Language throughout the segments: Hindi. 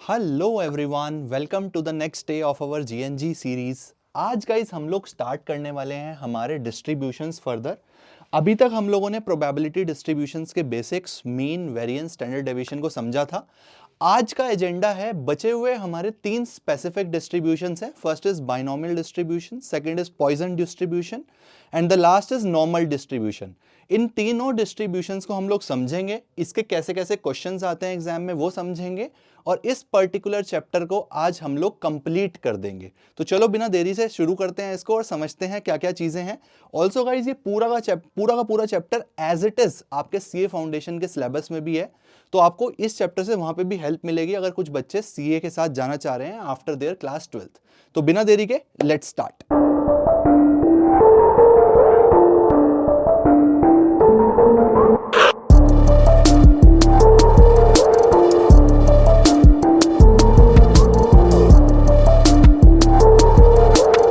Hello everyone, welcome to the next day of our GNG series. आज गाइस हम लोग स्टार्ट करने वाले हैं हमारे डिस्ट्रीब्यूशंस फर्दर। अभी तक हम लोगों ने प्रोबेबिलिटी डिस्ट्रीब्यूशंस के basics, mean, variance, standard deviation को समझा था। आज का एजेंडा है, बचे हुए हमारे तीन स्पेसिफिक डिस्ट्रीब्यूशंस हैं। First is binomial distribution, second is Poisson distribution and the last is normal distribution. इन तीनों डिस्ट्रीब्यूशंस को हम लोग समझेंगे, इसके कैसे कैसे क्वेश्चंस आते हैं एग्जाम में वो समझेंगे, और इस पर्टिकुलर चैप्टर को आज हम लोग कंप्लीट कर देंगे। तो चलो बिना देरी से शुरू करते हैं इसको और समझते हैं क्या क्या चीजें हैं। ऑल्सो गाइज, ये पूरा का पूरा चैप्टर एज इट इज आपके सीए फाउंडेशन के सिलेबस में भी है, तो आपको इस चैप्टर से वहां पे भी हेल्प मिलेगी अगर कुछ बच्चे सीए के साथ जाना चाह रहे हैं आफ्टर देयर क्लास 12th। तो बिना देरी के लेट्स स्टार्ट।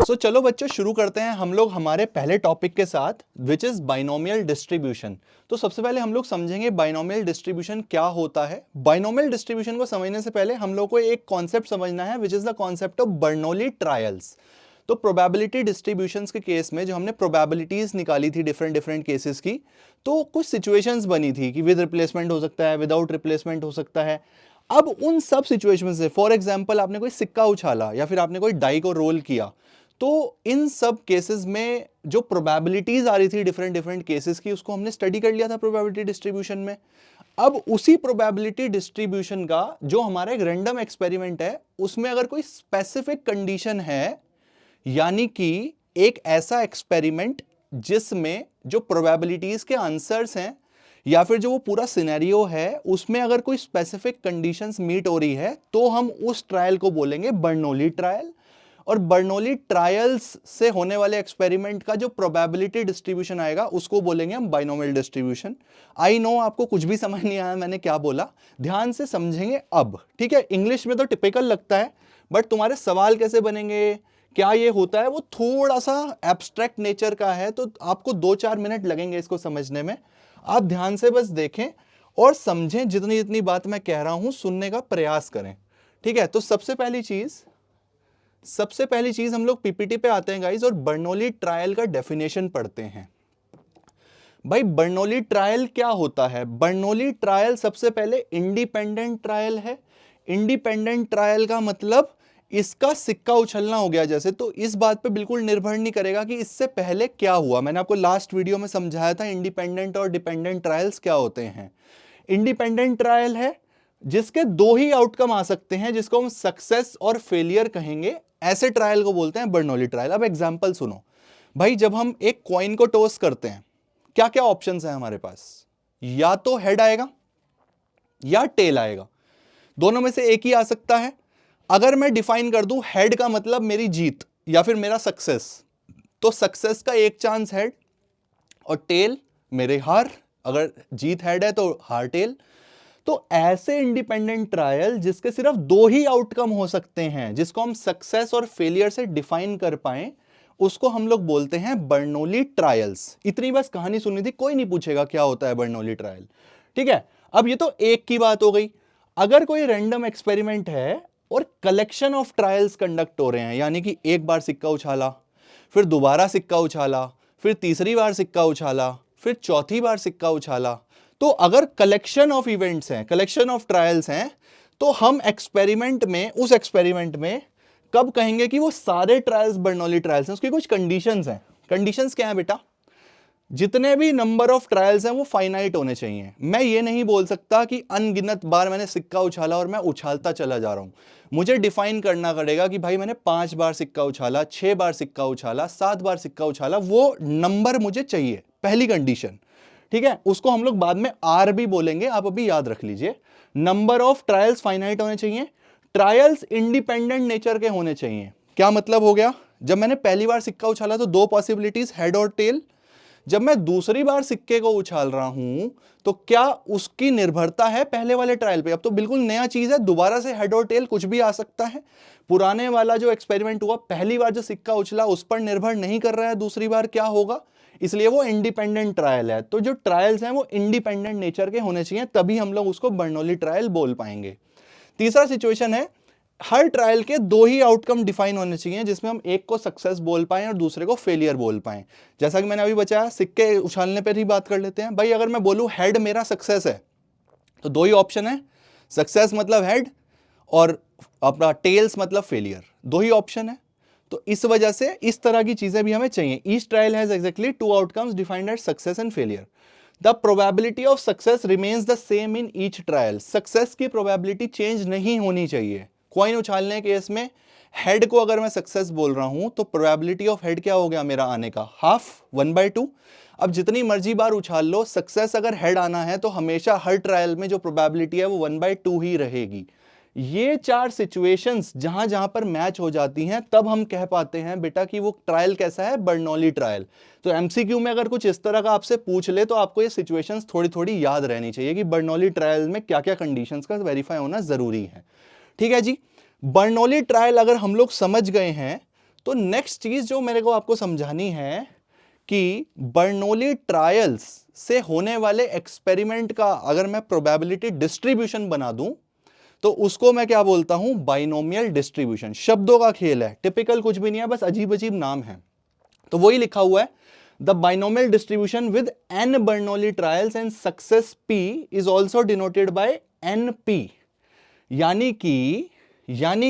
तो चलो बच्चों शुरू करते हैं हम लोग हमारे पहले टॉपिक के साथ, विच इज बाइनोमियल डिस्ट्रीब्यूशन। तो सबसे पहले हम लोग समझेंगे बाइनोमियल डिस्ट्रीब्यूशन क्या होता है। बाइनोमियल डिस्ट्रीब्यूशन को समझने से पहले हम लोग को एक कॉन्सेप्ट समझना है, which is the concept of Bernoulli trials. तो प्रोबेबिलिटी डिस्ट्रीब्यूशंस के केस में जो हमने प्रोबेबिलिटीज निकाली थी डिफरेंट डिफरेंट केसेस की, तो कुछ सिचुएशंस बनी थी कि विद रिप्लेसमेंट हो सकता है, विदाउट रिप्लेसमेंट हो सकता है। अब उन सब सिचुएशन से, फॉर एग्जाम्पल आपने कोई सिक्का उछाला या फिर आपने कोई डाई को रोल किया, तो इन सब केसेस में जो प्रोबेबिलिटीज आ रही थी डिफरेंट डिफरेंट केसेस की, उसको हमने स्टडी कर लिया था प्रोबेबिलिटी डिस्ट्रीब्यूशन में। अब उसी प्रोबेबिलिटी डिस्ट्रीब्यूशन का जो हमारा एक रैंडम एक्सपेरिमेंट है, उसमें अगर कोई स्पेसिफिक कंडीशन है, यानी कि एक ऐसा एक्सपेरिमेंट जिसमें जो प्रोबेबिलिटीज के आंसर्स हैं या फिर जो वो पूरा सिनेरियो है उसमें अगर कोई स्पेसिफिक कंडीशंस मीट हो रही है, तो हम उस ट्रायल को बोलेंगे बर्नौली ट्रायल। और बर्नौली ट्रायल्स से होने वाले एक्सपेरिमेंट का जो प्रोबेबिलिटी डिस्ट्रीब्यूशन आएगा उसको बोलेंगे हम बाइनोमियल डिस्ट्रीब्यूशन। आई नो आपको कुछ भी समझ नहीं आया मैंने क्या बोला, ध्यान से समझेंगे अब, ठीक है। इंग्लिश में तो टिपिकल लगता है, बट तुम्हारे सवाल कैसे बनेंगे, क्या ये होता है, वो थोड़ा सा एब्स्ट्रैक्ट नेचर का है, तो आपको 2-4 मिनट लगेंगे इसको समझने में। आप ध्यान से बस देखें और समझें, जितनी जितनी बात मैं कह रहा हूं सुनने का प्रयास करें, ठीक है। तो सबसे पहली चीज हम लोग पीपीटी पे आते हैं गाइस और बर्नौली ट्रायल का डेफिनेशन पढ़ते हैं। भाई बर्नौली ट्रायल क्या होता है? बर्नौली ट्रायल सबसे पहले इंडिपेंडेंट ट्रायल है। इंडिपेंडेंट ट्रायल का मतलब इसका सिक्का उछलना हो गया जैसे, तो इस बात पे बिल्कुल निर्भर नहीं करेगा कि इससे पहले क्या हुआ। मैंने आपको लास्ट वीडियो में समझाया था इंडिपेंडेंट और डिपेंडेंट ट्रायल्स क्या होते हैं। इंडिपेंडेंट ट्रायल है जिसके दो ही आउटकम आ सकते हैं, जिसको हम सक्सेस और फेलियर कहेंगे, ऐसे ट्रायल को बोलते हैं बर्नौली ट्रायल। अब एग्जांपल सुनो भाई, जब हम एक कॉइन को टॉस करते हैं, क्या क्या ऑप्शंस हैं हमारे पास? या तो हेड आएगा या टेल आएगा, दोनों में से एक ही आ सकता है। अगर मैं डिफाइन कर दूं हेड का मतलब मेरी जीत या फिर मेरा सक्सेस, तो सक्सेस का एक चांस हेड और टेल मेरे हार। अगर जीत हेड है तो हार टेल। तो ऐसे इंडिपेंडेंट ट्रायल जिसके सिर्फ दो ही आउटकम हो सकते हैं, जिसको हम सक्सेस और फेलियर से डिफाइन कर पाए, उसको हम लोग बोलते हैं बर्नौली ट्रायल्स। इतनी बस कहानी सुननी थी, कोई नहीं पूछेगा क्या होता है बर्नौली ट्रायल, ठीक है। अब ये तो एक की बात हो गई। अगर कोई रैंडम एक्सपेरिमेंट है और कलेक्शन ऑफ ट्रायल्स कंडक्ट हो रहे हैं, यानी कि एक बार सिक्का उछाला, फिर दोबारा सिक्का उछाला, फिर तीसरी बार सिक्का उछाला, फिर चौथी बार सिक्का उछाला, तो अगर कलेक्शन ऑफ इवेंट्स हैं, कलेक्शन ऑफ ट्रायल्स हैं, तो हम उस एक्सपेरिमेंट में कब कहेंगे कि वो सारे ट्रायल्स बर्नौली ट्रायल्स हैं? उसकी कुछ कंडीशंस हैं। कंडीशंस क्या है बेटा? जितने भी नंबर ऑफ ट्रायल्स हैं वो फाइनाइट होने चाहिए। मैं ये नहीं बोल सकता कि अनगिनत बार मैंने सिक्का उछाला और मैं उछालता चला जा रहा हूं। मुझे डिफाइन करना पड़ेगा कि भाई मैंने 5 बार सिक्का उछाला, 6 बार सिक्का उछाला, 7 बार सिक्का उछाला, वो नंबर मुझे चाहिए, पहली कंडीशन, ठीक है। उसको हम लोग बाद में आर भी बोलेंगे, आप अभी याद रख लीजिए। नंबर ऑफ ट्रायल्स फाइनाइट होने चाहिए, ट्रायल्स इंडिपेंडेंट नेचर के होने चाहिए। क्या मतलब हो गया? जब मैंने पहली बार सिक्का उछाला तो दो पॉसिबिलिटीज, हेड और टेल। जब मैं दूसरी बार सिक्के को उछाल रहा हूं तो क्या उसकी निर्भरता है पहले वाले ट्रायल पे? अब तो बिल्कुल नया चीज है, दोबारा से हेड और टेल कुछ भी आ सकता है। पुराने वाला जो एक्सपेरिमेंट हुआ, पहली बार जो सिक्का उछला उस पर निर्भर नहीं कर रहा है दूसरी बार क्या होगा, इसलिए वो इंडिपेंडेंट ट्रायल है। तो जो ट्रायल्स हैं वो इंडिपेंडेंट नेचर के होने चाहिए, तभी हम लोग उसको बर्नौली ट्रायल बोल पाएंगे। तीसरा सिचुएशन है हर ट्रायल के दो ही आउटकम डिफाइन होने चाहिए जिसमें हम एक को सक्सेस बोल पाएं और दूसरे को फेलियर बोल पाएं। जैसा कि मैंने अभी बताया, सिक्के उछालने पर ही बात कर लेते हैं। भाई अगर मैं बोलूं हेड मेरा सक्सेस है तो दो ही ऑप्शन है, सक्सेस मतलब हेड और अपना टेल्स मतलब फेलियर, दो ही ऑप्शन है। तो इस वजह से इस तरह की चीजें भी हमें चाहिए। Each trial has exactly two outcomes defined as success and failure. The probability of success remains the same in each trial. Success की प्रोबेबिलिटी चेंज नहीं होनी चाहिए। कॉइन उछालने के केस में हेड को अगर मैं सक्सेस बोल रहा हूं तो प्रोबेबिलिटी ऑफ हेड क्या हो गया मेरा आने का, हाफ, 1/2। अब जितनी मर्जी बार उछाल लो, सक्सेस अगर हेड आना है तो हमेशा हर ट्रायल में जो प्रोबेबिलिटी है वो 1/2 ही रहेगी। ये चार सिचुएशंस जहां जहां पर मैच हो जाती हैं तब हम कह पाते हैं बेटा कि वो ट्रायल कैसा है, बर्नौली ट्रायल। तो एमसीक्यू में अगर कुछ इस तरह का आपसे पूछ ले तो आपको ये सिचुएशंस थोड़ी थोड़ी याद रहनी चाहिए कि बर्नौली ट्रायल में क्या क्या कंडीशंस का वेरीफाई होना जरूरी है। ठीक है जी, बर्नौली ट्रायल अगर हम लोग समझ गए हैं तो नेक्स्ट चीज जो मेरे को आपको समझानी है कि बर्नौली ट्रायल्स से होने वाले एक्सपेरिमेंट का अगर मैं प्रोबेबिलिटी डिस्ट्रीब्यूशन बना दूं तो उसको मैं क्या बोलता हूं, बाइनोमियल डिस्ट्रीब्यूशन। शब्दों का खेल है, टिपिकल कुछ भी नहीं है, बस अजीब अजीब नाम है। तो वही लिखा हुआ है, the binomial distribution with n Bernoulli trials and success p is also denoted by np। यानी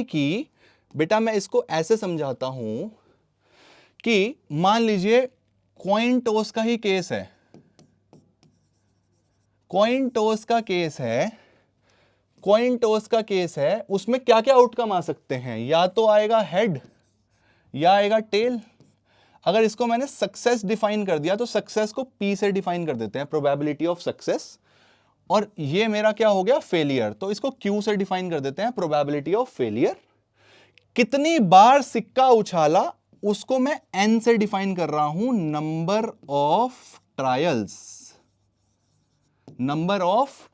कि बेटा मैं इसको ऐसे समझाता हूं कि मान लीजिए कॉइन टॉस का ही केस है, कॉइन टॉस का केस है, उसमें क्या क्या आउटकम आ सकते हैं, या तो आएगा हेड या आएगा टेल। अगर इसको मैंने सक्सेस डिफाइन कर दिया तो सक्सेस को P से डिफाइन कर देते हैं, प्रोबेबिलिटी ऑफ सक्सेस, और ये मेरा क्या हो गया, फेलियर, तो इसको Q से डिफाइन कर देते हैं, प्रोबेबिलिटी ऑफ फेलियर। कितनी बार सिक्का उछाला उसको मैं N से डिफाइन कर रहा हूं, नंबर ऑफ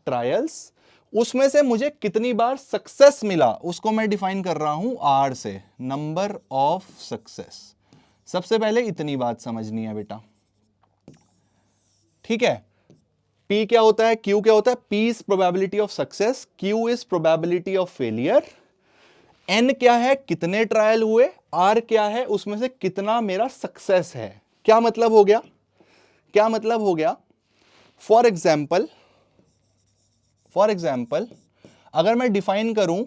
ट्रायल्स। उसमें से मुझे कितनी बार सक्सेस मिला उसको मैं डिफाइन कर रहा हूं R से, नंबर ऑफ सक्सेस। सबसे पहले इतनी बात समझनी है बेटा, ठीक है। P क्या होता है, Q क्या होता है, P is probability of success, Q is probability of failure. N क्या है, कितने ट्रायल हुए, R क्या है उसमें से कितना मेरा सक्सेस है। क्या मतलब हो गया, फॉर एग्जाम्पल अगर मैं डिफाइन करूं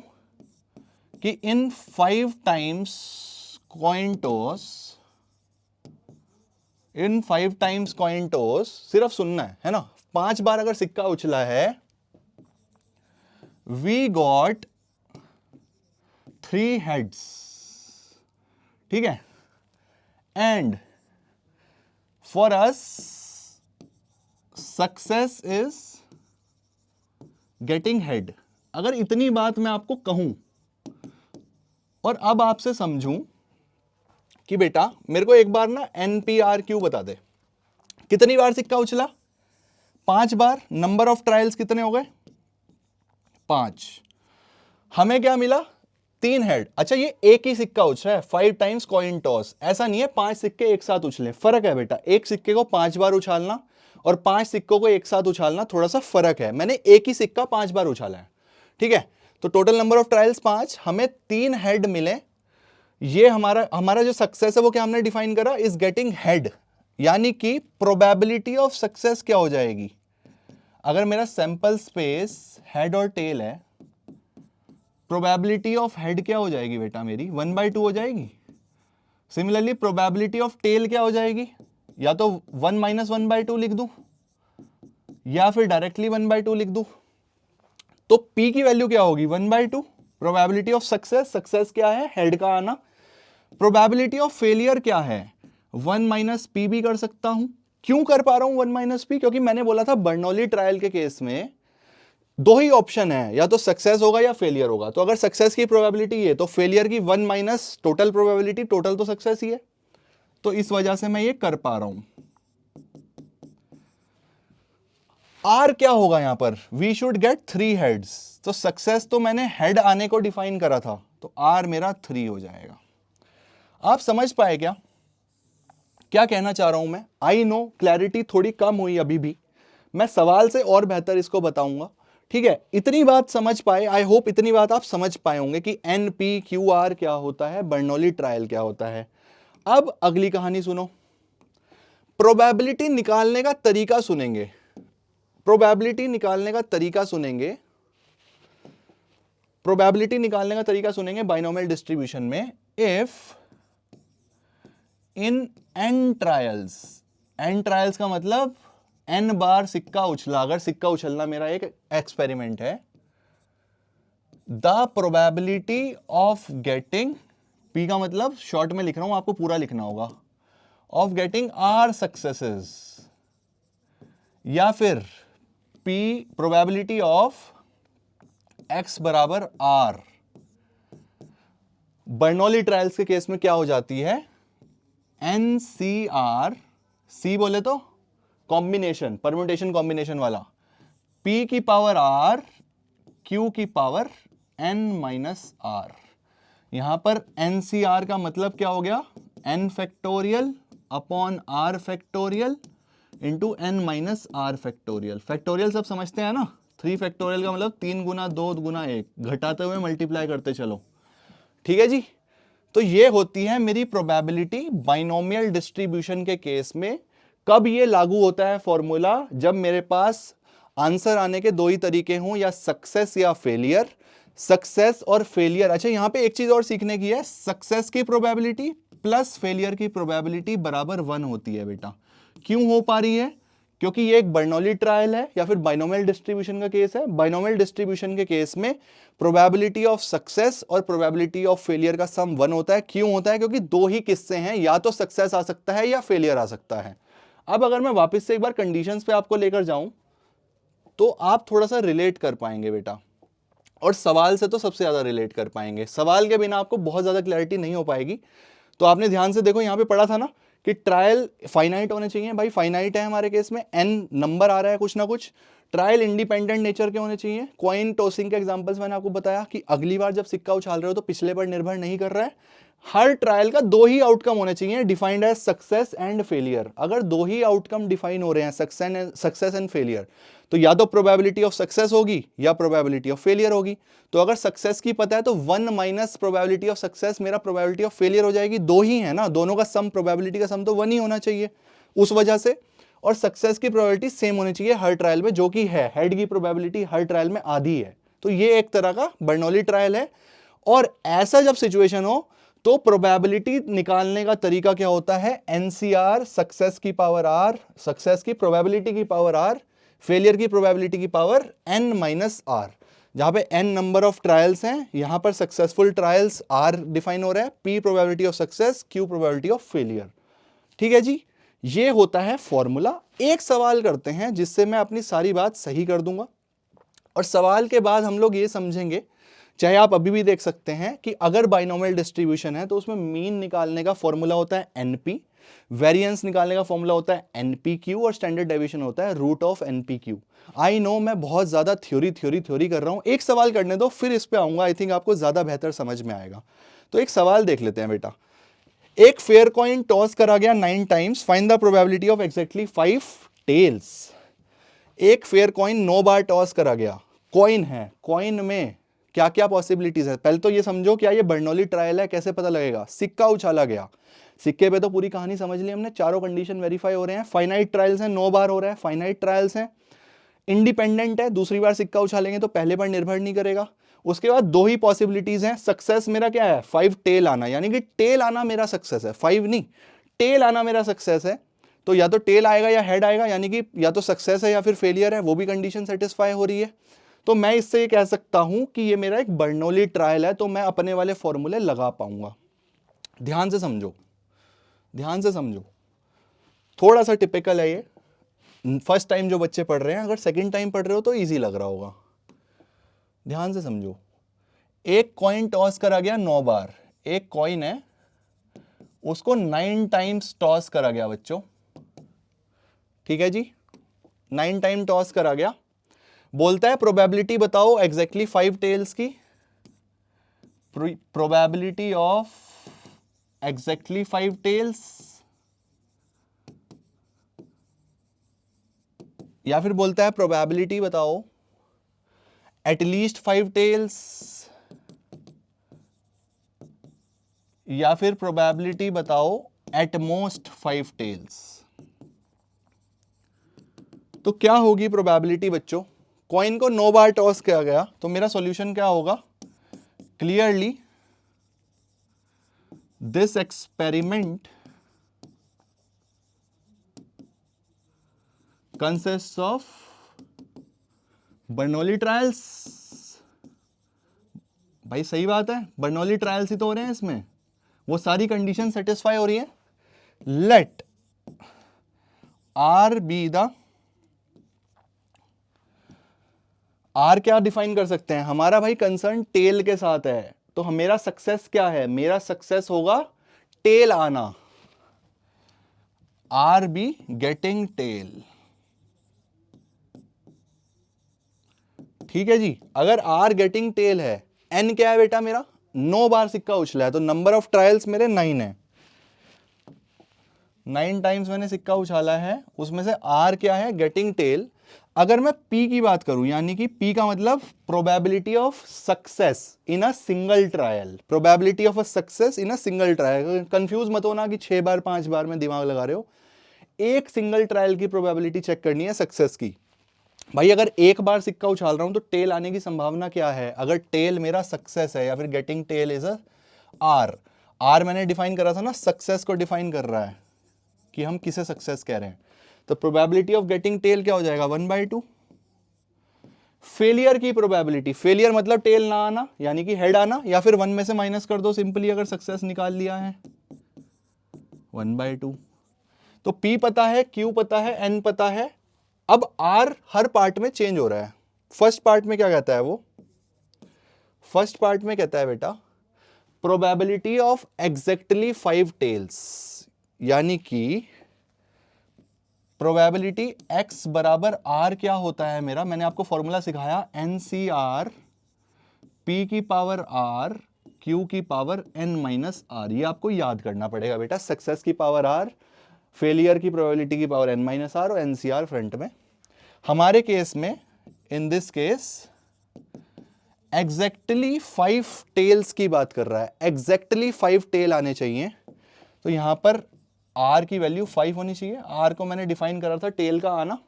कि इन 5 टाइम्स कॉइन टॉस, सिर्फ सुनना है ना, 5 बार अगर सिक्का उछला है, वी गॉट 3 हेड्स, ठीक है, and for us success is getting head. अगर इतनी बात मैं आपको कहूं और अब आपसे समझूं कि बेटा मेरे को एक बार ना NPRQ बता दे, कितनी बार सिक्का उछला, 5 बार, नंबर ऑफ ट्रायल्स कितने हो गए, 5, हमें क्या मिला, 3 हेड। अच्छा ये एक ही सिक्का उछला है, 5 टाइम्स कॉइन टॉस, ऐसा नहीं है 5 सिक्के एक साथ उछले, फर्क है बेटा, एक सिक्के को 5 बार उछालना और 5 सिक्कों को एक साथ उछालना थोड़ा सा फर्क है। मैंने एक ही सिक्का 5 बार उछाला है, ठीक है। तो टोटल नंबर ऑफ ट्रायल्स 5, हमें 3 हेड मिले। ये हमारा जो सक्सेस है वो क्या हमने डिफाइन करा, इज गेटिंग हेड, यानी कि प्रोबेबिलिटी ऑफ सक्सेस क्या हो जाएगी, अगर मेरा सैंपल स्पेस हेड और टेल है, प्रोबेबिलिटी ऑफ हेड क्या हो जाएगी बेटा मेरी, 1/2 हो जाएगी। सिमिलरली प्रोबेबिलिटी ऑफ टेल क्या हो जाएगी, या तो 1 - 1/2 लिख दूं या फिर डायरेक्टली 1/2 लिख दूं। तो P की वैल्यू क्या होगी, 1/2, प्रोबेबिलिटी ऑफ सक्सेस क्या है, हेड का आना। प्रोबेबिलिटी ऑफ फेलियर क्या है, 1 - P भी कर सकता हूं। क्यों कर पा रहा हूं 1 - P, क्योंकि मैंने बोला था बर्नौली ट्रायल के केस में दो ही ऑप्शन है, या तो सक्सेस होगा या फेलियर होगा। तो अगर सक्सेस की प्रोबेबिलिटी है तो फेलियर की 1 - टोटल प्रोबेबिलिटी, टोटल तो सक्सेस ही है, तो इस वजह से मैं ये कर पा रहा हूं। R क्या होगा यहां पर, वी शुड गेट 3 हेड्स, तो सक्सेस तो मैंने हेड आने को डिफाइन करा था, तो R मेरा 3 हो जाएगा। आप समझ पाए क्या कहना चाह रहा हूं मैं। आई नो क्लैरिटी थोड़ी कम हुई अभी भी, मैं सवाल से और बेहतर इसको बताऊंगा। ठीक है, इतनी बात समझ पाए, आई होप इतनी बात आप समझ पाए होंगे कि NPQR क्या होता है, बर्नौली ट्रायल क्या होता है। अब अगली कहानी सुनो, प्रोबेबिलिटी निकालने का तरीका सुनेंगे, प्रोबेबिलिटी निकालने का तरीका सुनेंगे, प्रोबेबिलिटी निकालने का तरीका सुनेंगे बाइनोमियल डिस्ट्रीब्यूशन में। If in n trials, n trials का मतलब n बार सिक्का उछला, अगर सिक्का उछलना मेरा एक एक्सपेरिमेंट है, the probability of getting, p का मतलब शॉर्ट में लिख रहा हूं, आपको पूरा लिखना होगा, ऑफ गेटिंग r सक्सेसेस, या फिर p प्रोबेबिलिटी ऑफ x बराबर r, बर्नौली ट्रायल्स के केस में क्या हो जाती है, NCR, C बोले तो कॉम्बिनेशन, परम्यूटेशन कॉम्बिनेशन वाला, P की पावर R, Q की पावर N माइनस R। यहां पर NCR का मतलब क्या हो गया, N factorial upon R factorial into N minus R factorial. Factorial सब समझते हैं ना, 3 फैक्टोरियल का मतलब 3 गुना 2 गुना 1, घटाते हुए मल्टीप्लाई करते चलो, ठीक है जी। तो ये होती है मेरी प्रोबेबिलिटी बाइनोमियल डिस्ट्रीब्यूशन के केस में। कब ये लागू होता है फॉर्मूला, जब मेरे पास आंसर आने के दो ही तरीके हों, या सक्सेस या फेलियर, सक्सेस और फेलियर। अच्छा यहां पे एक चीज और सीखने की है, सक्सेस की प्रोबेबिलिटी प्लस फेलियर की प्रोबेबिलिटी बराबर 1 होती है बेटा। क्यों हो पा रही है, क्योंकि ये एक बर्नौली ट्रायल है या फिर बाइनोमियल डिस्ट्रीब्यूशन का केस है। बाइनोमियल डिस्ट्रीब्यूशन के केस में प्रोबेबिलिटी ऑफ सक्सेस और प्रोबेबिलिटी ऑफ फेलियर का सम 1 होता है। क्यों होता है, क्योंकि दो ही किस्से हैं, या तो सक्सेस आ सकता है या फेलियर आ सकता है। अब अगर मैं वापस से एक बार कंडीशंस पे आपको लेकर जाऊं तो आप थोड़ा सा रिलेट कर पाएंगे बेटा, और सवाल से तो सबसे ज्यादा रिलेट कर पाएंगे, सवाल के बिना आपको बहुत ज्यादा क्लैरिटी नहीं हो पाएगी। तो आपने ध्यान से देखो, यहां पे पढ़ा था ना कि ट्रायल फाइनाइट होने चाहिए, भाई फाइनाइट है हमारे केस में, n नंबर आ रहा है कुछ ना कुछ। ट्रायल इंडिपेंडेंट नेचर के होने चाहिए। कॉइन टॉसिंग के एग्जांपल्स मैंने आपको बताया कि अगली बार जब सिक्का उछाल रहे हो तो पिछले पर निर्भर नहीं कर रहा है। हर ट्रायल का दो ही आउटकम होने चाहिए, defined as success and failure. अगर दो ही आउटकम डिफाइन हो रहे हैं, सक्सेस एंड फेलियर, तो या तो प्रोबेबिलिटी ऑफ सक्सेस होगी या प्रोबेबिलिटी ऑफ फेलियर होगी। तो अगर सक्सेस की पता है तो 1 माइनस प्रोबेबिलिटी ऑफ सक्सेस मेरा प्रोबेबिलिटी ऑफ फेलियर हो जाएगी। दो ही है ना, दोनों का सम, प्रोबेबिलिटी का सम तो 1 ही होना चाहिए उस वजह से। और सक्सेस की प्रोबेबिलिटी सेम होनी चाहिए हर ट्रायल में, जो कि है, हेड की प्रोबेबिलिटी हर ट्रायल में आधी है। तो ये एक तरह का बर्नौली ट्रायल है। और ऐसा जब सिचुएशन हो तो प्रोबेबिलिटी निकालने का तरीका क्या होता है, NCR, सक्सेस की पावर R, सक्सेस की प्रोबेबिलिटी की पावर R, फेलियर की प्रोबेबिलिटी की पावर N माइनस R। जहां पे N नंबर ऑफ ट्रायल्स हैं, यहां पर सक्सेसफुल ट्रायल्स R डिफाइन हो रहा है, P probability of success, Q probability of failure. ठीक है जी, ये होता है फॉर्मूला। एक सवाल करते हैं जिससे मैं अपनी सारी बात सही कर दूंगा, और सवाल के बाद हम लोग ये समझेंगे, चाहे आप अभी भी देख सकते हैं कि अगर बाइनोमियल डिस्ट्रीब्यूशन है तो उसमें मीन निकालने का फॉर्मूला होता है NP, वेरिएंस निकालने का फॉर्मूला होता है NPQ, और स्टैंडर्ड डेविएशन होता है root of NPQ। I know मैं बहुत ज्यादा थ्योरी कर रहा हूं, एक सवाल करने दो फिर इस पे आऊंगा, आई थिंक आपको ज्यादा बेहतर समझ में आएगा। तो एक सवाल देख लेते हैं बेटा। एक फेयर कॉइन टॉस करा गया 9 times, find the probability of exactly 5 tails. एक फेयर कॉइन 9 बार टॉस करा गया, कॉइन है, कॉइन में क्या क्या पॉसिबिलिटीज है। पहले तो ये समझो क्या ये बर्नौली ट्रायल है, कैसे पता लगेगा, सिक्का उछाला गया, सिक्के पे तो पूरी कहानी समझ ली हमने, चारों कंडीशन वेरीफाई हो रहे हैं, फाइनाइट ट्रायल्स हैं, 9 बार हो रहा है, फाइनाइट ट्रायल्स हैं, इंडिपेंडेंट है, दूसरी बार सिक्का उछालेंगे तो पहले बार निर्भर नहीं करेगा। उसके बाद दो ही पॉसिबिलिटीज हैं, सक्सेस मेरा क्या है, 5 टेल आना, यानी कि टेल आना मेरा सक्सेस है, 5 नहीं, टेल आना मेरा सक्सेस है। तो या तो टेल आएगा या हेड आएगा, यानी कि या तो सक्सेस है या फिर फेलियर है, वो भी कंडीशन सेटिस्फाई हो रही है। तो मैं इससे ये कह सकता हूं कि ये मेरा एक बर्नौली ट्रायल है, तो मैं अपने वाले फॉर्मूले लगा पाऊंगा। ध्यान से समझो, ध्यान से समझो, थोड़ा सा टिपिकल है ये, फर्स्ट टाइम जो बच्चे पढ़ रहे हैं, अगर सेकंड टाइम पढ़ रहे हो तो इजी लग रहा होगा। ध्यान से समझो, एक कॉइन टॉस करा गया 9 बार, एक कॉइन है उसको 9 टाइम्स टॉस करा गया बच्चों, ठीक है जी, 9 टाइम टॉस करा गया। बोलता है प्रोबेबिलिटी बताओ एग्जैक्टली 5 टेल्स की, प्रोबेबिलिटी ऑफ एग्जैक्टली 5 टेल्स, या फिर बोलता है प्रोबेबिलिटी बताओ एटलीस्ट 5 टेल्स या फिर प्रोबेबिलिटी बताओ एट मोस्ट 5 टेल्स। तो क्या होगी प्रोबेबिलिटी बच्चों? कॉइन को 9 बार टॉस किया गया, तो मेरा सॉल्यूशन क्या होगा? Clearly this experiment consists of Bernoulli trials. भाई सही बात है, बर्नौली ट्रायल्स ही तो हो रहे हैं इसमें, वो सारी कंडीशन सेटिस्फाई हो रही है। Let R be the, R क्या डिफाइन कर सकते हैं? हमारा भाई कंसर्न टेल के साथ है, तो मेरा सक्सेस क्या है? मेरा सक्सेस होगा टेल आना, आर बी गेटिंग टेल। ठीक है जी। अगर आर गेटिंग टेल है, एन क्या है बेटा मेरा? 9 बार सिक्का उछला है, तो नंबर ऑफ ट्रायल्स मेरे 9 है, 9 टाइम्स मैंने सिक्का उछाला है, उसमें से आर क्या है? Getting tail. अगर मैं पी की बात करूं, यानी कि पी का मतलब probability of success in a single trial, probability of a success in a single trial. Confuse मत होना कि 6 बार 5 बार में दिमाग लगा रहे हो, एक सिंगल ट्रायल की प्रोबेबिलिटी चेक करनी है सक्सेस की। भाई अगर एक बार सिक्का उछाल रहा हूं तो टेल आने की संभावना क्या है? अगर टेल मेरा सक्सेस है या फिर getting tail is a R, R मैंने डिफाइन करा था ना, सक्सेस को डिफाइन कर रहा है कि हम किसे सक्सेस कह रहे हैं। तो प्रोबेबिलिटी ऑफ गेटिंग टेल क्या हो जाएगा? 1/2। फेलियर की प्रोबेबिलिटी, फेलियर मतलब टेल ना आना यानी कि हेड आना, या फिर 1 में से माइनस कर दो सिंपली, अगर सक्सेस निकाल लिया है 1/2। तो P पता है, Q पता है, N पता है। अब R हर पार्ट में चेंज हो रहा है। फर्स्ट पार्ट में क्या कहता है वो? फर्स्ट पार्ट में कहता है बेटा प्रोबेबिलिटी ऑफ एग्जैक्टली 5 टेल्स, यानी कि प्रोबेबिलिटी x बराबर r क्या होता है मेरा? मैंने आपको फॉर्मूला सिखाया, NCR P की पावर r Q की पावर n माइनस r। ये आपको याद करना पड़ेगा बेटा, सक्सेस की पावर r, फेलियर की प्रोबेबिलिटी की पावर n माइनस r और NCR फ्रंट में। हमारे केस में, in this case exactly 5 tails की बात कर रहा है, एग्जैक्टली 5 टेल आने चाहिए। तो यहां पर r की वैल्यू 5 होनी चाहिए। r को मैंने डिफाइन करा था टेल का आना,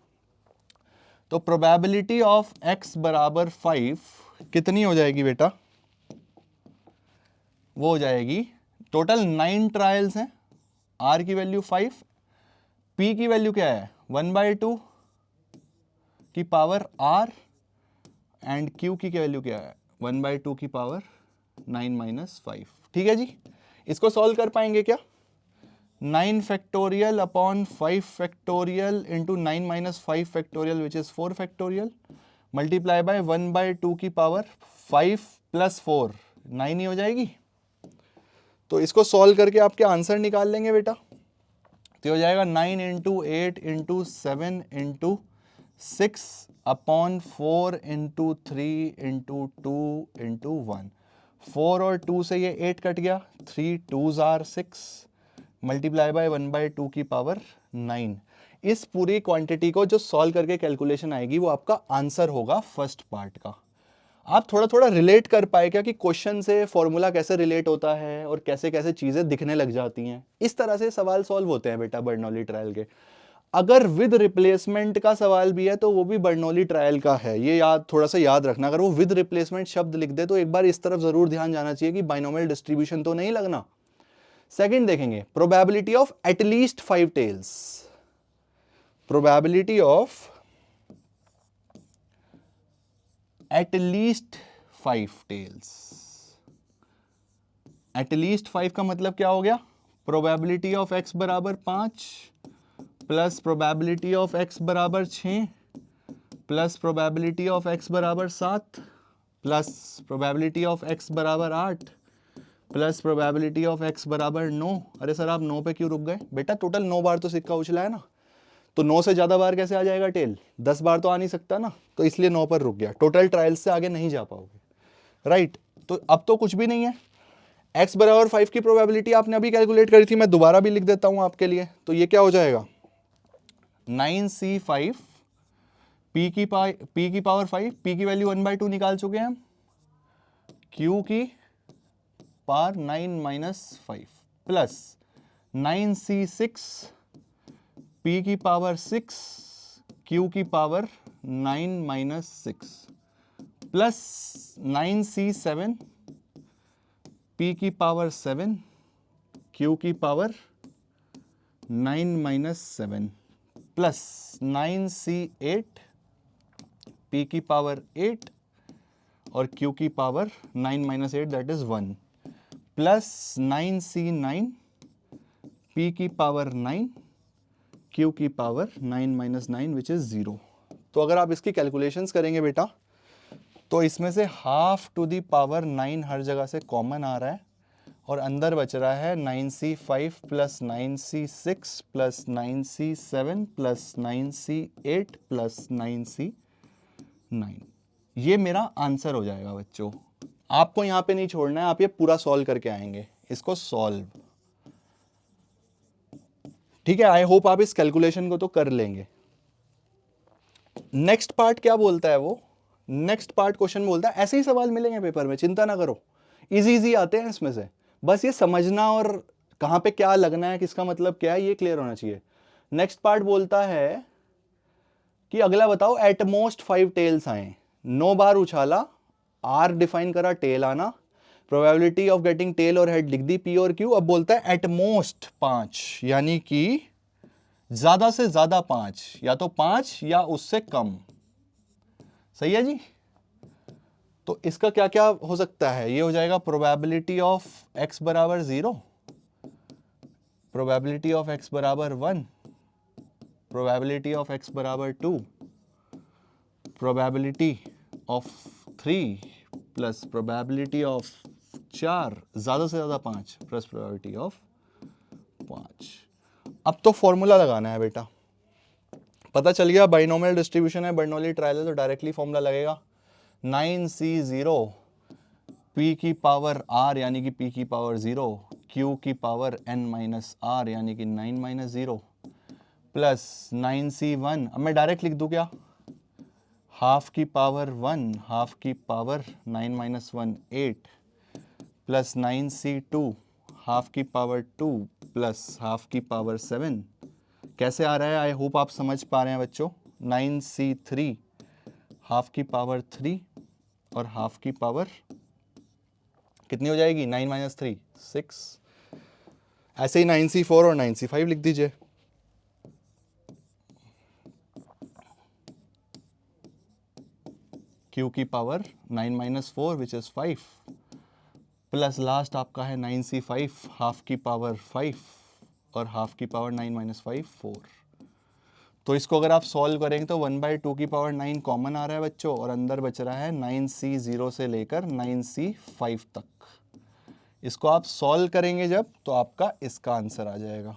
तो प्रोबेबिलिटी ऑफ x बराबर 5 कितनी हो जाएगी बेटा? वो हो जाएगी, टोटल 9 ट्रायल्स हैं, r की वैल्यू 5, p की वैल्यू क्या है? 1/2 की पावर r, एंड q की वैल्यू क्या है? 1/2 की पावर 9 माइनस 5। ठीक है जी। इसको सॉल्व कर पाएंगे क्या? 9 factorial upon 5 factorial into 9 minus 5 factorial which is 4 factorial, multiply by 1/2 की पावर 5 प्लस 4, 9 ही हो जाएगी। तो इसको सॉल्व करके आपके आंसर निकाल लेंगे बेटा। तो हो जाएगा 9 into 8 into 7 into 6 upon 4 into 3 into 2 into 1। 4 और 2 से ये 8 कट गया, 3 2s आर 6, मल्टीप्लाई बाय 1/2 की पावर 9। इस पूरी क्वांटिटी को जो सॉल्व करके कैलकुलेशन आएगी वो आपका आंसर होगा फर्स्ट पार्ट का। आप थोड़ा थोड़ा रिलेट कर पाए क्या कि क्वेश्चन से फॉर्मूला कैसे रिलेट होता है और कैसे कैसे चीजें दिखने लग जाती हैं? इस तरह से सवाल सॉल्व होते हैं बेटा बर्नौली ट्रायल के। अगर विद रिप्लेसमेंट का सवाल भी है तो वो भी बर्नौली ट्रायल का है, ये याद थोड़ा सा याद रखना। अगर वो विद रिप्लेसमेंट शब्द लिख दे तो एक बार इस तरफ जरूर ध्यान जाना चाहिए कि बाइनोमियल डिस्ट्रीब्यूशन तो नहीं लगना। सेकंड देखेंगे, probability of at least 5 tails, probability of at least 5 tails. At least 5 का मतलब क्या हो गया? प्रोबेबिलिटी ऑफ x बराबर 5 प्लस प्रोबेबिलिटी ऑफ x बराबर 6 प्लस प्रोबेबिलिटी ऑफ x बराबर 7 प्लस प्रोबेबिलिटी ऑफ x बराबर 8 प्लस प्रोबेबिलिटी ऑफ x बराबर 9। अरे सर आप 9 पे क्यों रुक गए? बेटा टोटल 9 बार तो सिक्का उछला है ना, तो 9 से ज्यादा बार कैसे आ जाएगा टेल? 10 बार तो आ नहीं सकता ना, तो इसलिए 9 पर रुक गया। टोटल ट्रायल्स से आगे नहीं जा पाओगे, राइट? तो अब तो कुछ भी नहीं है। x बराबर 5 की प्रोबेबिलिटी आपने अभी कैलकुलेट करी थी, मैं दोबारा भी लिख देता हूं आपके लिए। तो ये क्या हो जाएगा? 9c5 p की पावर 5, p की वैल्यू 1/2 निकाल चुके हैं हम, q की power 9 minus 5 plus 9c6 p की पावर 6 q की power 9 minus 6 plus 9c7 p की पावर 7 q की power 9 minus 7 plus 9c8 p की पावर 8 और q की power 9 minus 8 that is 1 plus 9c9 p की पावर 9 q की पावर 9 माइनस 9 विच इज 0। तो अगर आप इसकी कैलकुलेशंस करेंगे बेटा तो इसमें से हाफ टू दी पावर 9 हर जगह से कॉमन आ रहा है और अंदर बच रहा है 9c5 plus 9c6 plus 9c7 plus 9c8 plus 9c9। ये मेरा आंसर हो जाएगा बच्चों। आपको यहां पे नहीं छोड़ना है, आप ये पूरा सॉल्व करके आएंगे, इसको सॉल्व। ठीक है, आई होप आप इस कैलकुलेशन को तो कर लेंगे। नेक्स्ट पार्ट क्या बोलता है वो, नेक्स्ट पार्ट क्वेश्चन बोलता है, ऐसे ही सवाल मिलेंगे पेपर में, चिंता ना करो, इजी इजी आते हैं इसमें से, बस ये समझना और कहां पे क्या लगना है, किसका मतलब क्या है, ये क्लियर होना चाहिए। नेक्स्ट पार्ट बोलता है कि अगला बताओ, एट मोस्ट 5 टेल्स आए, 9 बार उछाला, आर डिफाइन करा टेल आना, प्रोबेबिलिटी ऑफ गेटिंग टेल और हेड लिख दी पी और क्यू। अब बोलता है एट मोस्ट 5, यानी कि ज्यादा से ज्यादा 5, या तो 5 या उससे कम। सही है जी। तो इसका क्या क्या हो सकता है, ये हो जाएगा प्रोबेबिलिटी ऑफ x बराबर 0, प्रोबेबिलिटी ऑफ x बराबर 1, प्रोबेबिलिटी ऑफ x बराबर 2, probability of 3 plus probability of 4, ज्यादा से ज्यादा 5 प्लस प्रोबेबिलिटी ऑफ 5। अब तो फॉर्मूला लगाना है बेटा, पता चल गया बाइनोमियल डिस्ट्रीब्यूशन है, बर्नौली ट्रायल है, तो डायरेक्टली फॉर्मूला लगेगा 9c0 p की पावर r यानी कि p की पावर 0, q की पावर n माइनस r यानी कि 9 माइनस 0 प्लस 9c1, अब मैं डायरेक्ट लिख दूं क्या, हाफ की पावर 1, हाफ की power 9 minus 1 8 plus 9c2 half की पावर 2 प्लस हाफ की पावर 7। कैसे आ रहा है, आई होप आप समझ पा रहे हैं बच्चों। 9c3 हाफ की पावर 3 और हाफ की पावर कितनी हो जाएगी, 9 माइनस 3 6। ऐसे ही 9c4 और 9c5 लिख दीजिए। q की power 9 minus 4 which is 5 plus last आपका है 9c5 हाफ की पावर 5 और हाफ की पावर 9 माइनस 5 4। तो इसको अगर आप सॉल्व करेंगे तो 1/2 की पावर 9 कॉमन आ रहा है बच्चों और अंदर बच रहा है 9c0 से लेकर 9c5 तक। इसको आप सॉल्व करेंगे जब, तो आपका इसका आंसर आ जाएगा।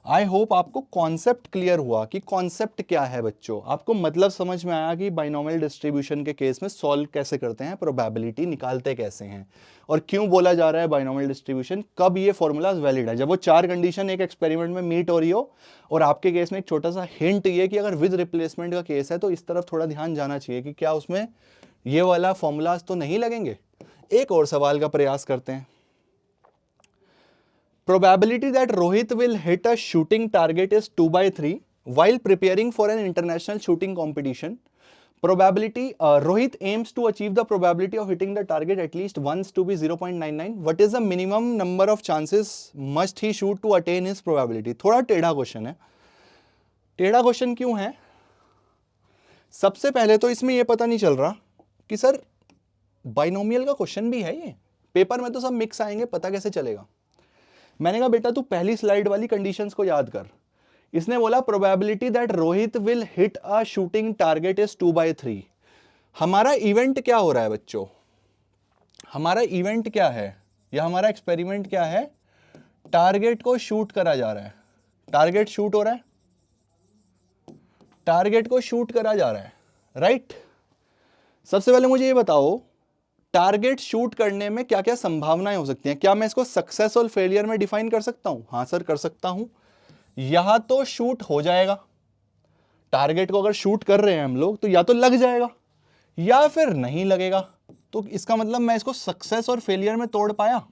आई होप आपको कॉन्सेप्ट क्लियर हुआ कि कॉन्सेप्ट क्या है बच्चों, आपको मतलब समझ में आया कि बाइनोमियल डिस्ट्रीब्यूशन के केस में सॉल्व कैसे करते हैं, प्रोबेबिलिटी निकालते कैसे हैं, और क्यों बोला जा रहा है बाइनोमियल डिस्ट्रीब्यूशन, कब ये फॉर्मूलाज वैलिड है, जब वो 4 कंडीशन एक एक्सपेरिमेंट में मीट हो रही हो। और आपके केस में एक छोटा सा हिंट ये कि अगर विद रिप्लेसमेंट का केस है तो इस तरफ थोड़ा ध्यान जाना चाहिए कि क्या उसमें ये वाला फॉर्मूलाज तो नहीं लगेंगे। एक और सवाल का प्रयास करते हैं। Probability that Rohit will hit a shooting target is 2/3 while preparing for an international shooting competition. Probability Rohit aims to achieve the probability of hitting the target at least once to be 0.99. What is the minimum number of chances must he shoot to attain his probability? थोड़ा टेढ़ा क्वेश्चन है। टेढ़ा क्वेश्चन क्यों है? सबसे पहले तो इसमें यह पता नहीं चल रहा कि सर बाइनोमियल का क्वेश्चन भी है ये, पेपर में तो सब मिक्स आएंगे, पता कैसे चलेगा। मैंने कहा बेटा तू पहली स्लाइड वाली कंडीशंस को याद कर। इसने बोला probability that Rohit will hit a shooting target is 2/3। हमारा इवेंट क्या हो रहा है बच्चों, हमारा इवेंट क्या है या हमारा एक्सपेरिमेंट क्या है, टारगेट को शूट करा जा रहा है, टारगेट शूट हो रहा है, टारगेट को शूट करा जा रहा है, राइट। सबसे पहले मुझे ये बताओ टारगेट शूट करने में क्या क्या संभावनाएं हो सकती हैं, क्या मैं इसको सक्सेस और फेलियर में डिफाइन कर सकता हूं? हां सर कर सकता हूं। यहां तो शूट हो जाएगा, टारगेट को अगर शूट कर रहे हैं हम लोग तो या तो लग जाएगा या फिर नहीं लगेगा। तो इसका मतलब मैं इसको सक्सेस और फेलियर में तोड़ पाया।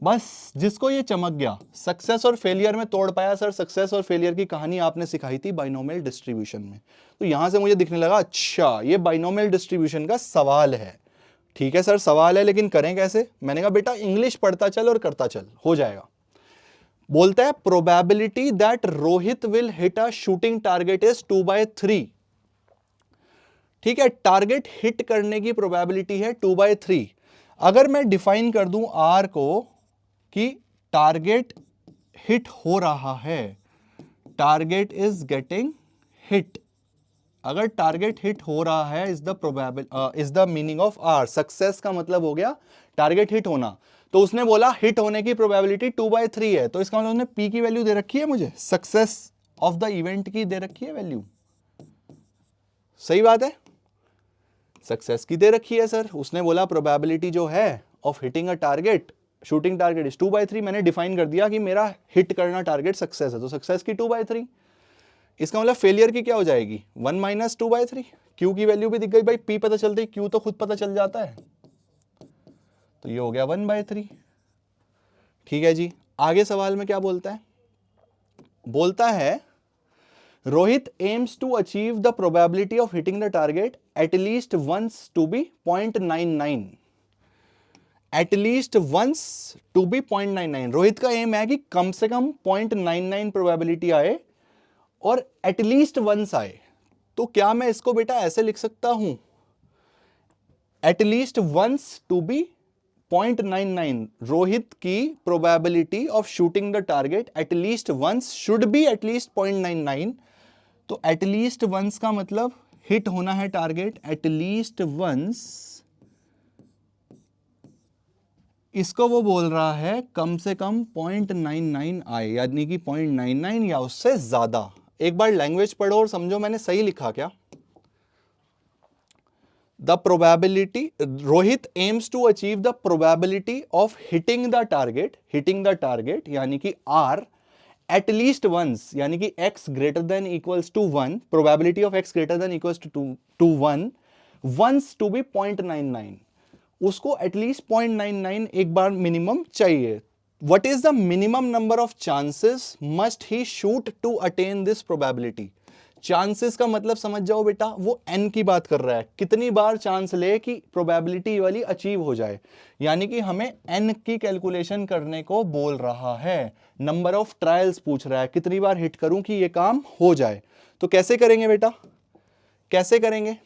बस जिसको ये चमक गया, सक्सेस और फेलियर में तोड़ पाया। सर सक्सेस और फेलियर की कहानी आपने सिखाई थी बाइनोमियल डिस्ट्रीब्यूशन में, तो यहां से मुझे दिखने लगा अच्छा ये बाइनोमियल डिस्ट्रीब्यूशन का सवाल है। ठीक है सर सवाल है, लेकिन करें कैसे? मैंने कहा बेटा इंग्लिश पढ़ता चल और करता चल, हो जाएगा। बोलता है probability that Rohit will hit a shooting target is 2/3। ठीक है, टारगेट हिट करने की प्रोबेबिलिटी है 2/3। अगर मैं डिफाइन कर दूं आर को कि टारगेट हिट हो रहा है, टारगेट इज गेटिंग हिट, अगर टारगेट हिट हो रहा है is the meaning of R, success का मतलब हो गया टारगेट हिट होना। तो उसने बोला हिट होने की प्रोबेबिलिटी 2/3 है, तो इसका मतलब उसने पी की वैल्यू दे रखी है, मुझे सक्सेस ऑफ द इवेंट की दे रखी है वैल्यू। सही बात है, सक्सेस की दे रखी है सर। उसने बोला प्रोबेबिलिटी जो है of hitting a target, shooting target is 2/3। मैंने डिफाइन कर दिया कि मेरा हिट करना टारगेट सक्सेस है, तो सक्सेस की 2/3। इसका मतलब फेलियर की क्या हो जाएगी 1 - 2/3। क्यू की वैल्यू भी दिख गई भाई, पी पता चलती, क्यू तो खुद पता चल जाता है, तो ये हो गया 1/3। ठीक है जी, आगे सवाल में क्या बोलता है? बोलता है Rohit aims to achieve the probability of hitting the target at least once to be 0.99। At least once to be 0.99। Rohit का एम है कि कम से कम 0.99 प्रोबेबिलिटी आए और एटलीस्ट वंस आए। तो क्या मैं इसको बेटा ऐसे लिख सकता हूं, at least once to be 0.99, Rohit की probability of shooting the target at least once should be at least 0.99। तो एटलीस्ट वंस का मतलब हिट होना है टारगेट एटलीस्ट वंस, इसको वो बोल रहा है कम से कम 0.99 आए, यानी कि 0.99 या उससे ज्यादा। एक बार लैंग्वेज पढ़ो और समझो मैंने सही लिखा क्या। The probability, Rohit aims to achieve the probability of hitting the target यानी कि आर एटलीस्ट वंस, यानी कि x greater than equals to 1, probability of x greater than equals to 1 once to be 0.99। उसको एटलीस्ट 0.99 एक बार मिनिमम चाहिए। What is the minimum number of chances must he shoot to attain this probability. Chances का मतलब समझ जाओ बेटा, वो n की बात कर रहा है, कितनी बार चांस ले कि प्रोबेबिलिटी वाली अचीव हो जाए, यानी कि हमें n की कैलकुलेशन करने को बोल रहा है। नंबर ऑफ ट्रायल्स पूछ रहा है, कितनी बार हिट करूं कि ये काम हो जाए। तो कैसे करेंगे बेटा, कैसे करेंगे?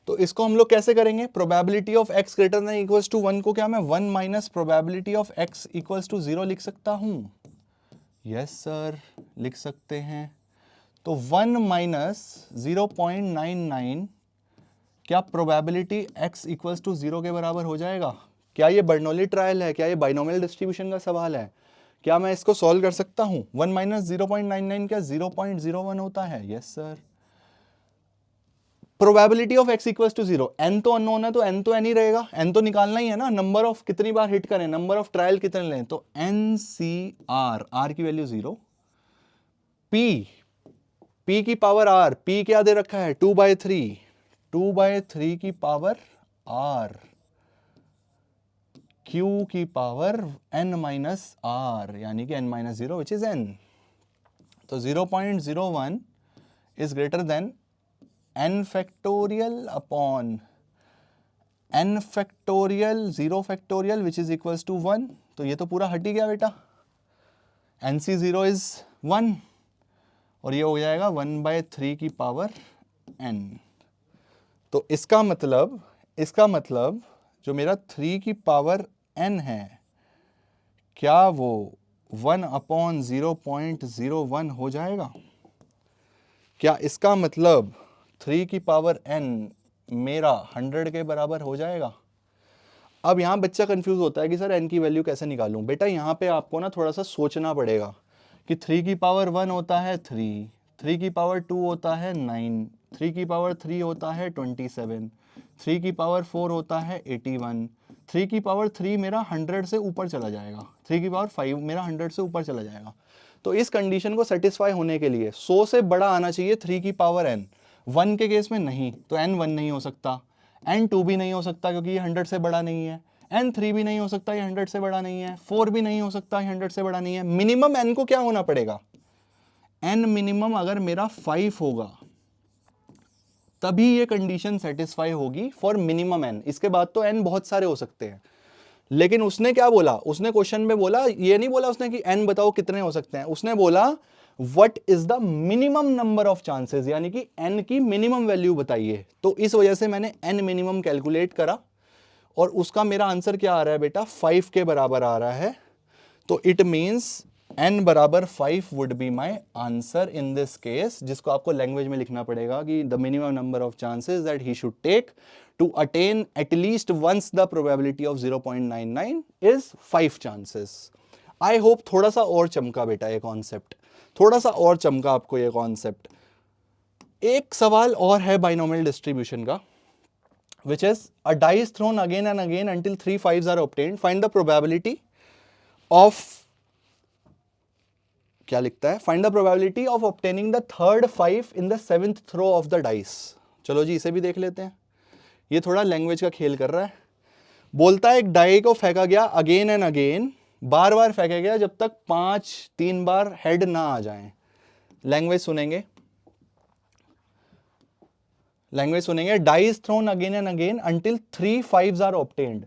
तो इसको हम लोग कैसे करेंगे, probability of x greater than equals to 1 को क्या मैं 1 minus probability of x equals to 0 लिख सकता हूं? यस सर लिख सकते हैं। तो 1 माइनस 0.99 क्या प्रोबेबिलिटी x इक्वल्स टू 0 के बराबर हो जाएगा? क्या ये बर्नौली ट्रायल है? क्या ये बाइनोमियल डिस्ट्रीब्यूशन का सवाल है? क्या मैं इसको सॉल्व कर सकता हूं? 1 माइनस 0.99 क्या 0.01 होता है? Yes sir. Probability of x equals to 0, n तो अननोन है तो n तो n ही रहेगा, n तो निकालना ही है ना। नंबर ऑफ कितनी बार हिट करें, नंबर ऑफ ट्रायल कितने लें, तो NCR, r की वैल्यू 0, p की पावर r, p क्या दे रखा है 2/3, 2/3 की पावर r, q की पावर n माइनस r, यानी कि n minus 0 which is n। तो 0.01 is greater than n factorial upon n factorial 0 factorial which is equals to 1। तो ये तो पूरा हट ही गया बेटा, NC0 इज 1 और ये हो जाएगा 1/3 की पावर n। तो इसका मतलब जो मेरा 3 की पावर n है, क्या वो 1/0.01 हो जाएगा? क्या इसका मतलब 3 की पावर n मेरा 100 के बराबर हो जाएगा? अब यहां बच्चा कंफ्यूज होता है कि सर n की वैल्यू कैसे निकालूं। बेटा यहां पे आपको ना थोड़ा सा सोचना पड़ेगा कि 3 की पावर 1 होता है 3, 3 की पावर 2 होता है 9, 3 की पावर 3 होता है 27, 3 की पावर 4 होता है 81, 3 की पावर 3 मेरा 100 से ऊपर चला जाएगा, 3 की पावर 5 मेरा 100 से ऊपर चला जाएगा। तो इस कंडीशन को सेटिस्फाई होने के लिए 100 से बड़ा आना चाहिए 3 की पावर n। 1 के केस में नहीं, तो n 1 नहीं हो सकता, n 2 भी नहीं हो सकता क्योंकि ये 100 से बड़ा नहीं है, n 3 भी नहीं हो सकता, ये 100 से बड़ा नहीं है, 4 भी नहीं हो सकता, ये 100 से बड़ा नहीं है। मिनिमम n को क्या होना पड़ेगा, n मिनिमम अगर मेरा 5 होगा तभी ये कंडीशन सेटिस्फाई होगी फॉर मिनिमम n। इसके बाद तो n बहुत सारे हो सकते हैं। लेकिन उसने क्या बोला, उसने क्वेश्चन में बोला, ये नहीं बोला उसने कि n बताओ कितने हो सकते हैं, उसने बोला what is the minimum number of chances, यानी कि n की मिनिमम वैल्यू बताइए। तो इस वजह से मैंने n मिनिमम कैलकुलेट करा और उसका मेरा आंसर क्या आ रहा है बेटा, 5 के बराबर आ रहा है। तो इट मींस n बराबर 5 would be my answer in this case, जिसको आपको लैंग्वेज में लिखना पड़ेगा कि the minimum number of chances that he should take to attain at least once the probability of 0.99 is 5 chances. I hope थोड़ा सा और चमका बेटा ये कॉन्सेप्ट, थोड़ा सा और चमका आपको ये कॉन्सेप्ट। एक सवाल और है बाइनोमियल डिस्ट्रीब्यूशन का, which is a dice thrown again and again until 3 5s are obtained, find the probability of, क्या लिखता है, find the probability of obtaining the third 5 in the 7th throw of the dice। चलो जी इसे भी देख लेते हैं, ये थोड़ा लैंग्वेज का खेल कर रहा है। बोलता है एक डाई को फेंका गया अगेन एंड अगेन, बार बार फेंका गया जब तक 3 बार हेड ना आ जाए। लैंग्वेज सुनेंगे, लैंग्वेज सुनेंगे। Dice thrown again and again until 3 5s are obtained.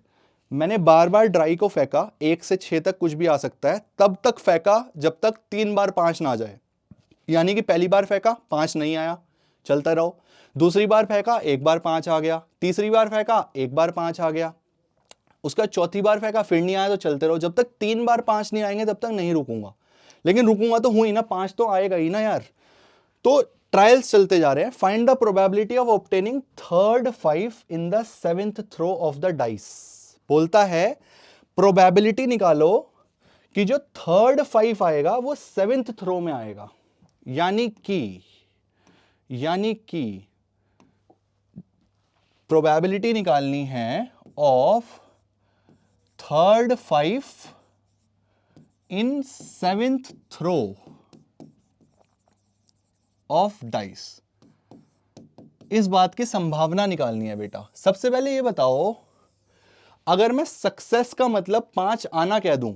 मैंने बार बार ड्राई को फेंका, 1 से 6 तक कुछ भी आ सकता है, तब तक फेंका जब तक 3 बार 5 ना आ जाए। यानी कि पहली बार फेंका 5 नहीं आया, चलता रहो। दूसरी बार फेंका 1 बार 5 आ गया, तीसरी बार फेंका 1 बार 5 आ गया, उसका चौथी बार फेंका फिर नहीं आया, तो चलते रहो। जब तक 3 बार 5 नहीं आएंगे तब तक नहीं रुकूंगा। लेकिन रुकूंगा तो हुई ना, 5 तो आएगा ही ना यार। तो ट्रायल्स चलते जा रहे हैं। Find the probability of obtaining third 5 in the 7th throw of the dice. बोलता है प्रोबेबिलिटी निकालो कि जो थर्ड 5 आएगा वो 7th थ्रो में आएगा। यानी कि प्रोबेबिलिटी निकालनी है of third 5 in 7th throw of dice. इस बात की संभावना निकालनी है बेटा। सबसे पहले ये बताओ, अगर मैं सक्सेस का मतलब 5 आना कह दूं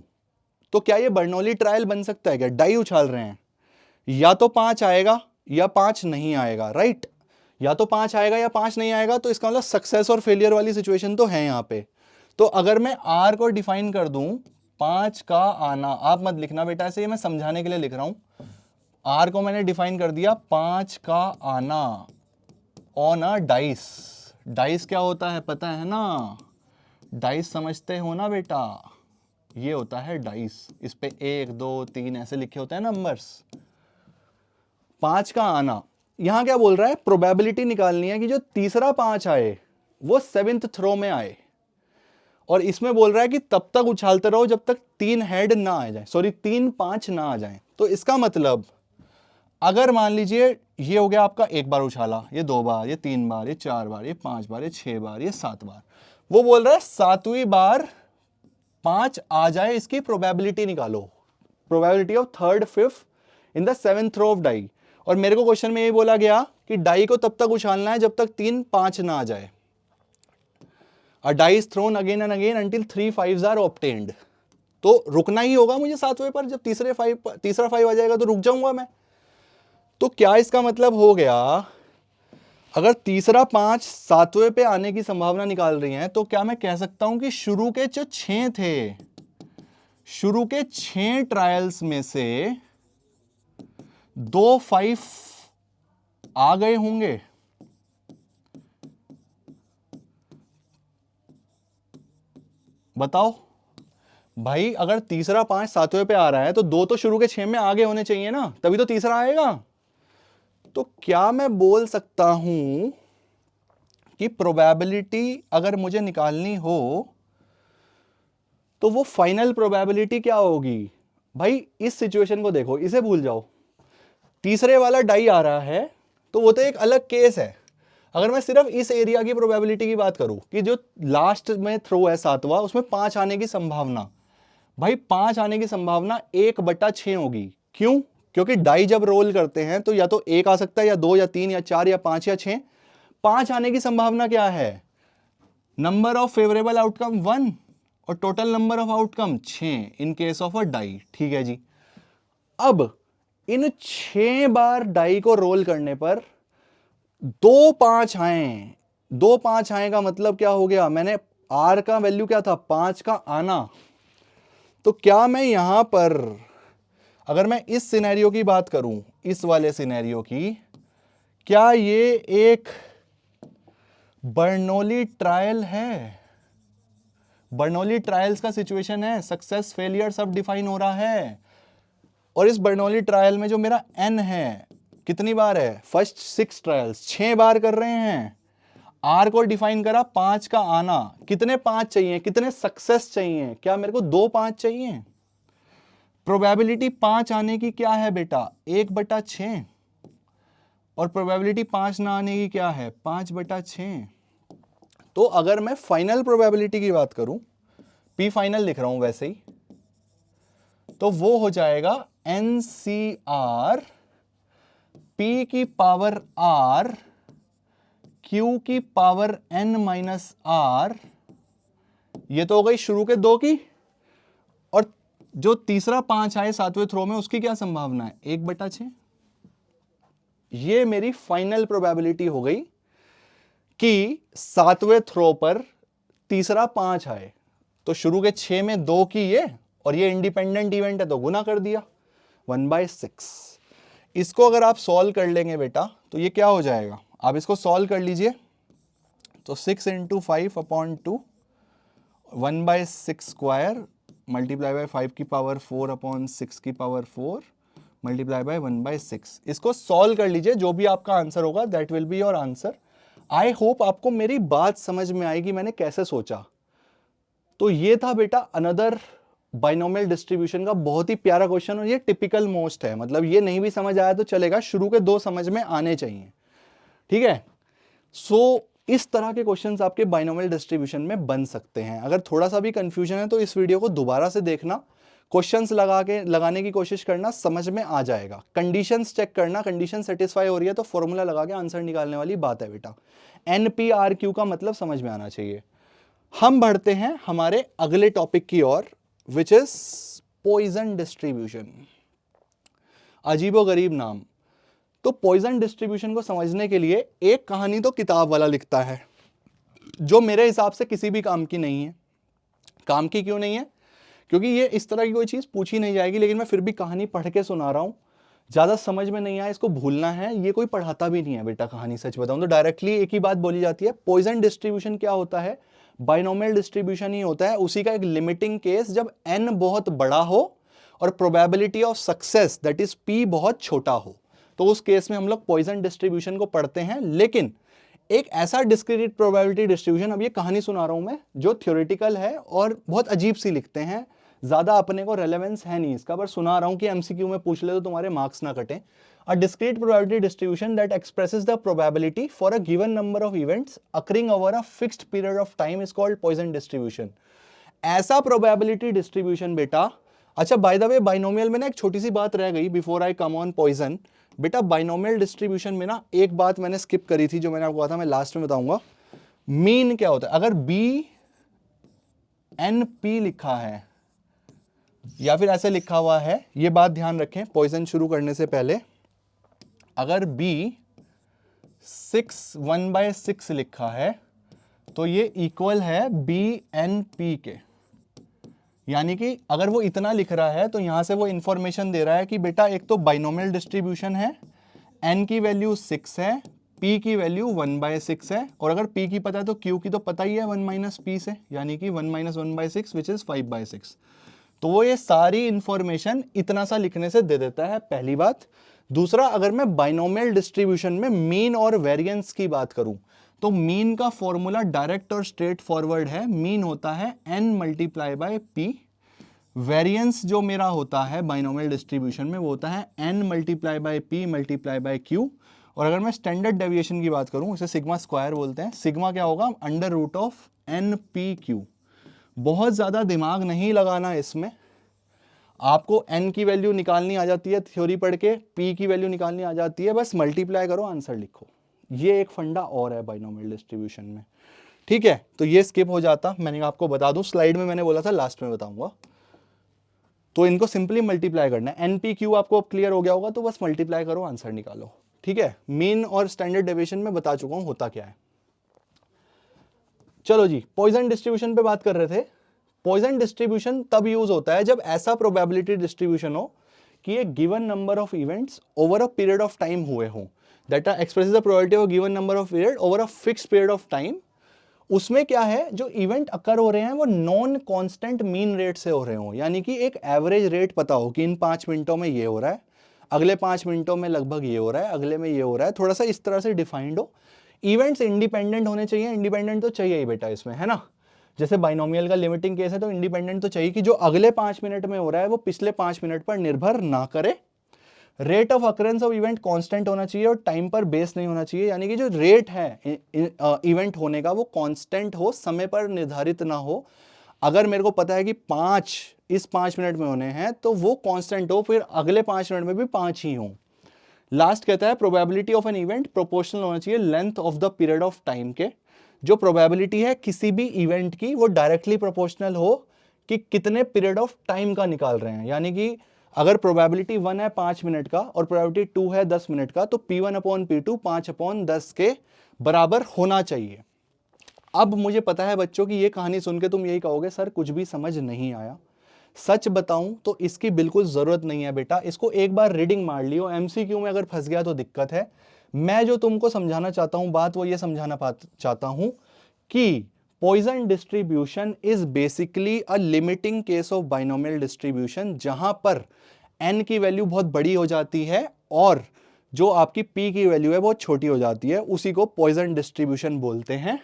तो क्या ये बर्नौली ट्रायल बन सकता है क्या? डाई उछाल रहे हैं, या तो 5 आएगा या 5 नहीं आएगा, राइट? या तो 5 आएगा या 5 नहीं आएगा, तो इसका मतलब सक्सेस और फेलियर वाली सिचुएशन तो है यहां पे। तो अगर मैं आर को डिफाइन कर दूं 5 का आना, आप मत लिखना बेटा ऐसे, ये मैं समझाने के लिए लिख रहा हूं। आर को मैंने डिफाइन कर दिया 5 का आना ऑन अ डाइस। डाइस क्या होता है पता है ना? डाइस समझते हो ना बेटा? ये होता है डाइस, इस पे 1 2 3 ऐसे लिखे होते हैं नंबर्स। 5 का आना, यहां क्या बोल रहा है, प्रोबेबिलिटी निकालनी है कि जो तीसरा 5 आए वो 7th थ्रो में आए। और इसमें बोल रहा है कि तब तक उछालते रहो जब तक 3 हेड ना आ जाए, सॉरी 3 5 ना आ जाए। तो इसका मतलब अगर मान लीजिए ये हो गया आपका 1 बार उछाला, ये 2 बार, ये 3 बार, ये 4 बार, ये 5 बार, ये 6 बार, ये 7 बार, वो बोल रहा है 7वीं बार 5 आ जाए, इसकी प्रोबेबिलिटी निकालो। Probability of third 5th in the 7th throw of die. और मेरे को क्वेश्चन में ये बोला गया कि डाई को तब तक उछालना है जब तक 3 5 ना आ जाए। A die is thrown again and again until 3 5s are obtained। तो रुकना ही होगा मुझे 7वें पर, जब तीसरा 5 आ जाएगा तो रुक जाऊंगा मैं। तो क्या इसका मतलब हो गया, अगर तीसरा 5 7वें पे आने की संभावना निकाल रही है, तो क्या मैं कह सकता हूं कि शुरू के जो 6 थे, शुरू के 6 ट्रायल्स में से 2 5 आ गए होंगे? बताओ भाई, अगर तीसरा 5 7वें पे आ रहा है तो 2 तो शुरू के 6 में आगे होने चाहिए ना, तभी तो तीसरा आएगा। तो क्या मैं बोल सकता हूं कि प्रोबेबिलिटी अगर मुझे निकालनी हो तो वो फाइनल प्रोबेबिलिटी क्या होगी? भाई इस सिचुएशन को देखो, इसे भूल जाओ। तीसरे वाला डाई आ रहा है तो वो तो एक अलग केस है। अगर मैं सिर्फ इस एरिया की प्रोबेबिलिटी की बात करूं कि जो लास्ट में थ्रो है 7वां, उसमें 5 आने की संभावना, भाई 5 आने की संभावना 1/6 होगी। क्यों? क्योंकि डाई जब रोल करते हैं तो या तो एक आ सकता है या दो या तीन या चार या पांच या छह। पांच आने की संभावना क्या है? नंबर ऑफ फेवरेबल आउटकम 1 और total number of outcome 6 in case of a die. ठीक है जी। अब इन 6 बार डाई को रोल करने पर 2 5 आए। 2 5 आए का मतलब क्या हो गया? मैंने आर का वैल्यू क्या था? 5 का आना। तो क्या मैं यहां पर अगर मैं इस सिनेरियो की बात करूं, इस वाले सिनेरियो की, क्या ये एक बर्नौली ट्रायल है? बर्नौली ट्रायल्स का सिचुएशन है, सक्सेस फेलियर सब डिफाइन हो रहा है। और इस बर्नौली ट्रायल में जो मेरा एन है, कितनी बार है? फर्स्ट 6 ट्रायल्स 6 बार कर रहे हैं। आर को डिफाइन करा 5 का आना। कितने 5 चाहिए? कितने सक्सेस चाहिए? क्या मेरे को 2 5 चाहिए? प्रोबेबिलिटी 5 आने की क्या है बेटा? 1/6। और प्रोबेबिलिटी 5 ना आने की क्या है? 5/6। तो अगर मैं फाइनल प्रोबेबिलिटी की बात करूं, पी फाइनल लिख रहा हूं वैसे ही, तो वो हो जाएगा NCR P की पावर R Q की पावर N-R। ये तो हो गई शुरू के 2 की। और जो तीसरा 5 आए 7वें थ्रो में, उसकी क्या संभावना है? 1/6। ये मेरी फाइनल प्रोबेबिलिटी हो गई कि 7वें थ्रो पर तीसरा 5 आए। तो शुरू के 6 में 2 की ये, और ये इंडिपेंडेंट इवेंट है तो गुना कर दिया 1/6। इसको अगर आप सॉल्व कर लेंगे बेटा तो ये क्या हो जाएगा? आप इसको सॉल्व कर लीजिए। तो 6 × 5/2 1/6 स्क्वायर मल्टीप्लाई बाय 5 की पावर 4/6 की पावर 4 मल्टीप्लाई बाय 1/6। इसको सॉल्व कर लीजिए, जो भी आपका आंसर होगा that will be your answer. I hope आपको मेरी बात समझ में आएगी मैंने कैसे सोचा। तो ये था बेटा अनदर बाइनोमियल डिस्ट्रीब्यूशन का बहुत ही प्यारा क्वेश्चन, और ये टिपिकल मोस्ट है। मतलब ये नहीं भी समझ आया तो चलेगा, शुरू के 2 समझ में आने चाहिए। ठीक है। सो इस तरह के क्वेश्चंस आपके बाइनोमियल डिस्ट्रीब्यूशन में बन सकते हैं। अगर थोड़ा सा भी कंफ्यूजन है तो इस वीडियो को दोबारा से देखना, क्वेश्चंस लगाने की कोशिश करना, समझ में आ जाएगा। कंडीशंस चेक करना, कंडीशन सेटिस्फाई हो रही है तो फॉर्मूला लगा के आंसर निकालने वाली बात है बेटा। NPRQ का मतलब समझ में आना चाहिए। हम बढ़ते हैं हमारे अगले टॉपिक की ओर, विच इज पॉइजन डिस्ट्रीब्यूशन। अजीबोगरीब नाम। तो पॉइजन डिस्ट्रीब्यूशन को समझने के लिए एक कहानी तो किताब वाला लिखता है, जो मेरे हिसाब से किसी भी काम की नहीं है। काम की क्यों नहीं है? क्योंकि ये इस तरह की कोई चीज पूछी नहीं जाएगी, लेकिन मैं फिर भी कहानी पढ़ के सुना रहा हूं। ज्यादा समझ में नहीं आया इसको भूलना है। ये कोई पढ़ाता भी नहीं है बेटा कहानी, सच बताऊं तो डायरेक्टली एक ही बात बोली जाती है। पॉइजन डिस्ट्रीब्यूशन क्या होता है? बाइनोमियल डिस्ट्रीब्यूशन ही होता है, उसी का एक लिमिटिंग केस जब n बहुत बड़ा हो और probability of success that is p बहुत छोटा हो, तो उस केस में हम लोग पॉइजन डिस्ट्रीब्यूशन को पढ़ते हैं। लेकिन एक ऐसा डिस्क्रीट प्रोबेबिलिटी डिस्ट्रीब्यूशन, अब ये कहानी सुना रहा हूं मैं, जो थ्योरेटिकल है और बहुत अजीब सी लिखते हैं, ज्यादा अपने को रेलेवेंस है नहीं इसका, पर सुना रहा हूं कि एमसीक्यू में पूछ ले तो तुम्हारे मार्क्स ना कटे। A discrete probability distribution that expresses the probability for a given number of events occurring over a fixed period of time is called Poisson distribution. ऐसा प्रोबेबिलिटी डिस्ट्रीब्यूशन बेटा, अच्छा बाय द वे बाइनोमियल में ना एक छोटी सी बात रह गई before I come on Poisson. बेटा बाइनोमियल डिस्ट्रीब्यूशन में ना एक बात मैंने स्किप करी थी, जो मैंने आपको कहा था, मैं लास्ट में बताऊंगा। मीन क्या होता है? अगर BNP लिखा है या फिर ऐसे लिखा हुआ है, ये बात ध्यान रखें पॉइजन शुरू करने से पहले। अगर B6 1/6 लिखा है तो ये इक्वल है BNP के। यानी कि अगर वो इतना लिख रहा है तो यहां से वो इंफॉर्मेशन दे रहा है कि बेटा एक तो बाइनोमियल डिस्ट्रीब्यूशन है, n की वैल्यू 6 है, p की वैल्यू 1/6 है, और अगर p की पता है तो q की तो पता ही है 1 - p से, यानी कि 1 - 1/6 विच इज 5/6। तो वो ये सारी इंफॉर्मेशन इतना सा लिखने से दे देता है, पहली बात। दूसरा, अगर मैं बाइनोमियल डिस्ट्रीब्यूशन में मीन और वेरिएंस की बात करूं तो मीन का फॉर्मूला डायरेक्ट और स्ट्रेट फॉरवर्ड है। मीन होता है n × p। वेरिएंस जो मेरा होता है बाइनोमियल डिस्ट्रीब्यूशन में वो होता है n × p × q। और अगर मैं स्टैंडर्ड डेविएशन की बात करूं, इसे सिग्मा स्क्वायर बोलते हैं। सिग्मा क्या होगा? √(n p q). बहुत ज्यादा दिमाग नहीं लगाना इसमें। आपको n की वैल्यू निकालनी आ जाती है थ्योरी पढ़ के, p की वैल्यू निकालनी आ जाती है, बस मल्टीप्लाई करो आंसर लिखो। ये एक फंडा और है बाइनोमियल डिस्ट्रीब्यूशन में, ठीक है। तो ये स्किप हो जाता, मैंने आपको बता दूं, स्लाइड में मैंने बोला था लास्ट में बताऊंगा। तो इनको सिंपली मल्टीप्लाई करना है, NPQ आपको क्लियर हो गया होगा, तो बस मल्टीप्लाई करो आंसर निकालो, ठीक है। मीन और स्टैंडर्ड डेविएशन में बता चुका हूं होता क्या है। चलो जी, पॉइजन डिस्ट्रीब्यूशन पे बात कर रहे थे। पॉइजन डिस्ट्रीब्यूशन तब यूज होता है जब ऐसा प्रोबेबिलिटी डिस्ट्रीब्यूशन हो कि एक given number of events over a period of time हुए हों, that expresses the probability of given number of period over a fixed period of time. उसमें क्या है, जो इवेंट अकर हो रहे हैं वो नॉन कांस्टेंट मीन रेट से हो रहे हो, यानी कि एक एवरेज रेट पता हो कि इन 5 मिनटों में ये हो रहा है, अगले 5 मिनटों में लगभग ये हो रहा है, अगले में ये हो रहा है, थोड़ा सा इस तरह से डिफाइंड हो। इवेंट्स इंडिपेंडेंट होने चाहिए, इंडिपेंडेंट तो चाहिए ही बेटा इसमें, है ना। जैसे बाइनोमियल का लिमिटिंग केस है तो इंडिपेंडेंट तो चाहिए कि जो अगले 5 मिनट में हो रहा है वो पिछले 5 मिनट पर निर्भर ना करे। Rate of occurrence of event constant होना चाहिए और टाइम पर बेस नहीं होना चाहिए, यानी कि जो रेट है इवेंट होने का वो कांस्टेंट हो, समय पर निर्धारित ना हो। अगर मेरे को पता है कि 5 इस 5 मिनट में होने हैं तो वो कांस्टेंट हो, फिर अगले 5 मिनट में भी 5 ही हो। लास्ट कहता है probability of an event proportional होना चाहिए length of the period of time के। जो प्रोबेबिलिटी है किसी भी इवेंट की वो डायरेक्टली प्रोपोर्शनल हो कि कितने पीरियड ऑफ टाइम का निकाल रहे हैं, यानी कि अगर प्रोबेबिलिटी 1 है 5 मिनट का और प्रोबेबिलिटी 2 है 10 मिनट का, तो P1 अपॉन P2 5/10 के बराबर होना चाहिए। अब मुझे पता है बच्चों की ये कहानी सुन के तुम यही कहोगे सर कुछ भी समझ नहीं आया। सच बताऊं तो इसकी बिल्कुल जरूरत नहीं है बेटा, इसको एक बार रीडिंग मार लियो, एमसीक्यू में अगर फंस गया तो दिक्कत है। मैं जो तुमको समझाना चाहता हूं बात वो ये समझाना चाहता हूं कि poison distribution is basically a limiting case of binomial distribution, जहां पर n की वैल्यू बहुत बड़ी हो जाती है और जो आपकी p की वैल्यू है बहुत छोटी हो जाती है, उसी को पॉइजन डिस्ट्रीब्यूशन बोलते हैं।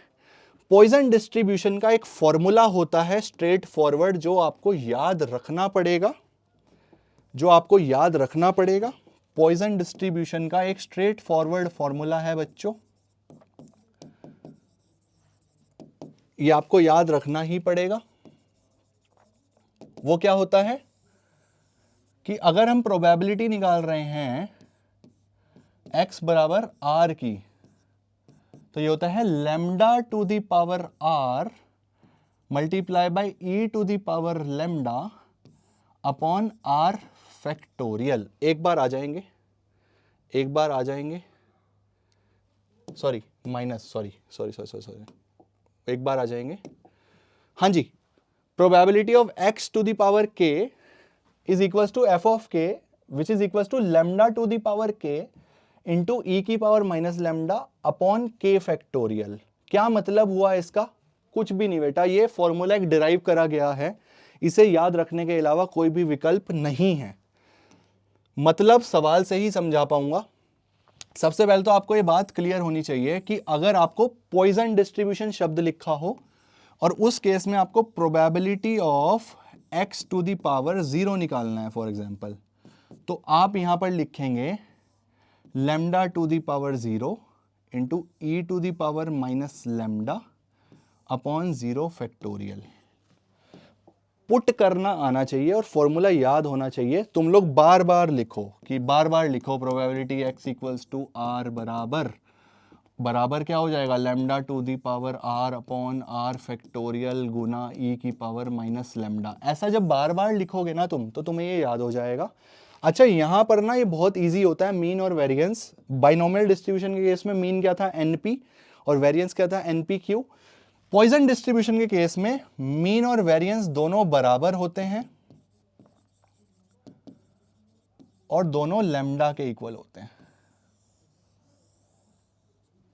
पॉइजन डिस्ट्रीब्यूशन का एक फॉर्मूला होता है स्ट्रेट फॉरवर्ड, जो आपको याद रखना पड़ेगा, जो आपको याद रखना पड़ेगा। पॉइजन डिस्ट्रीब्यूशन का एक स्ट्रेट फॉरवर्ड फॉर्मूला है बच्चों, ये आपको याद रखना ही पड़ेगा। वो क्या होता है कि अगर हम प्रोबेबिलिटी निकाल रहे हैं x बराबर r की, तो ये होता है lambda to the power r multiply by e to the power lambda upon r factorial. एक बार आ जाएंगे, एक बार आ जाएंगे, सॉरी माइनस, सॉरी, एक बार आ जाएंगे। हाँ जी, probability of x to the power k is equal to f of k which is equal to lambda to the power k into e की power minus lambda upon k factorial. क्या मतलब हुआ इसका? कुछ भी नहीं बेटा, ये फॉर्मूला एक डिराइव करा गया है, इसे याद रखने के अलावा कोई भी विकल्प नहीं है। मतलब सवाल से ही समझा पाऊंगा। सबसे पहले तो आपको ये बात क्लियर होनी चाहिए कि अगर आपको पॉइजन डिस्ट्रीब्यूशन शब्द लिखा हो और उस केस में आपको probability of x to the power 0 निकालना है फॉर एग्जांपल, तो आप यहां पर लिखेंगे lambda to the power 0 into e to the power minus lambda upon 0 factorial. Put करना आना चाहिए और फॉर्मूला याद होना चाहिए। तुम लोग बार बार लिखो कि बार बार लिखो probability x equals to r बराबर क्या हो जाएगा, lambda to the power r upon r factorial गुना e की पावर माइनस लैम्डा। ऐसा जब बार बार लिखोगे ना तुम, तो तुम्हें ये याद हो जाएगा। अच्छा, यहां पर ना ये बहुत इजी होता है मीन और वेरिएंस। बाइनोमियल डिस्ट्रीब्यूशन के केस में मीन क्या था, np, और वेरिएंस क्या था, npq। पॉइजन डिस्ट्रीब्यूशन के केस में मीन और वेरिएंस दोनों बराबर होते हैं और दोनों लैम्डा के इक्वल होते हैं।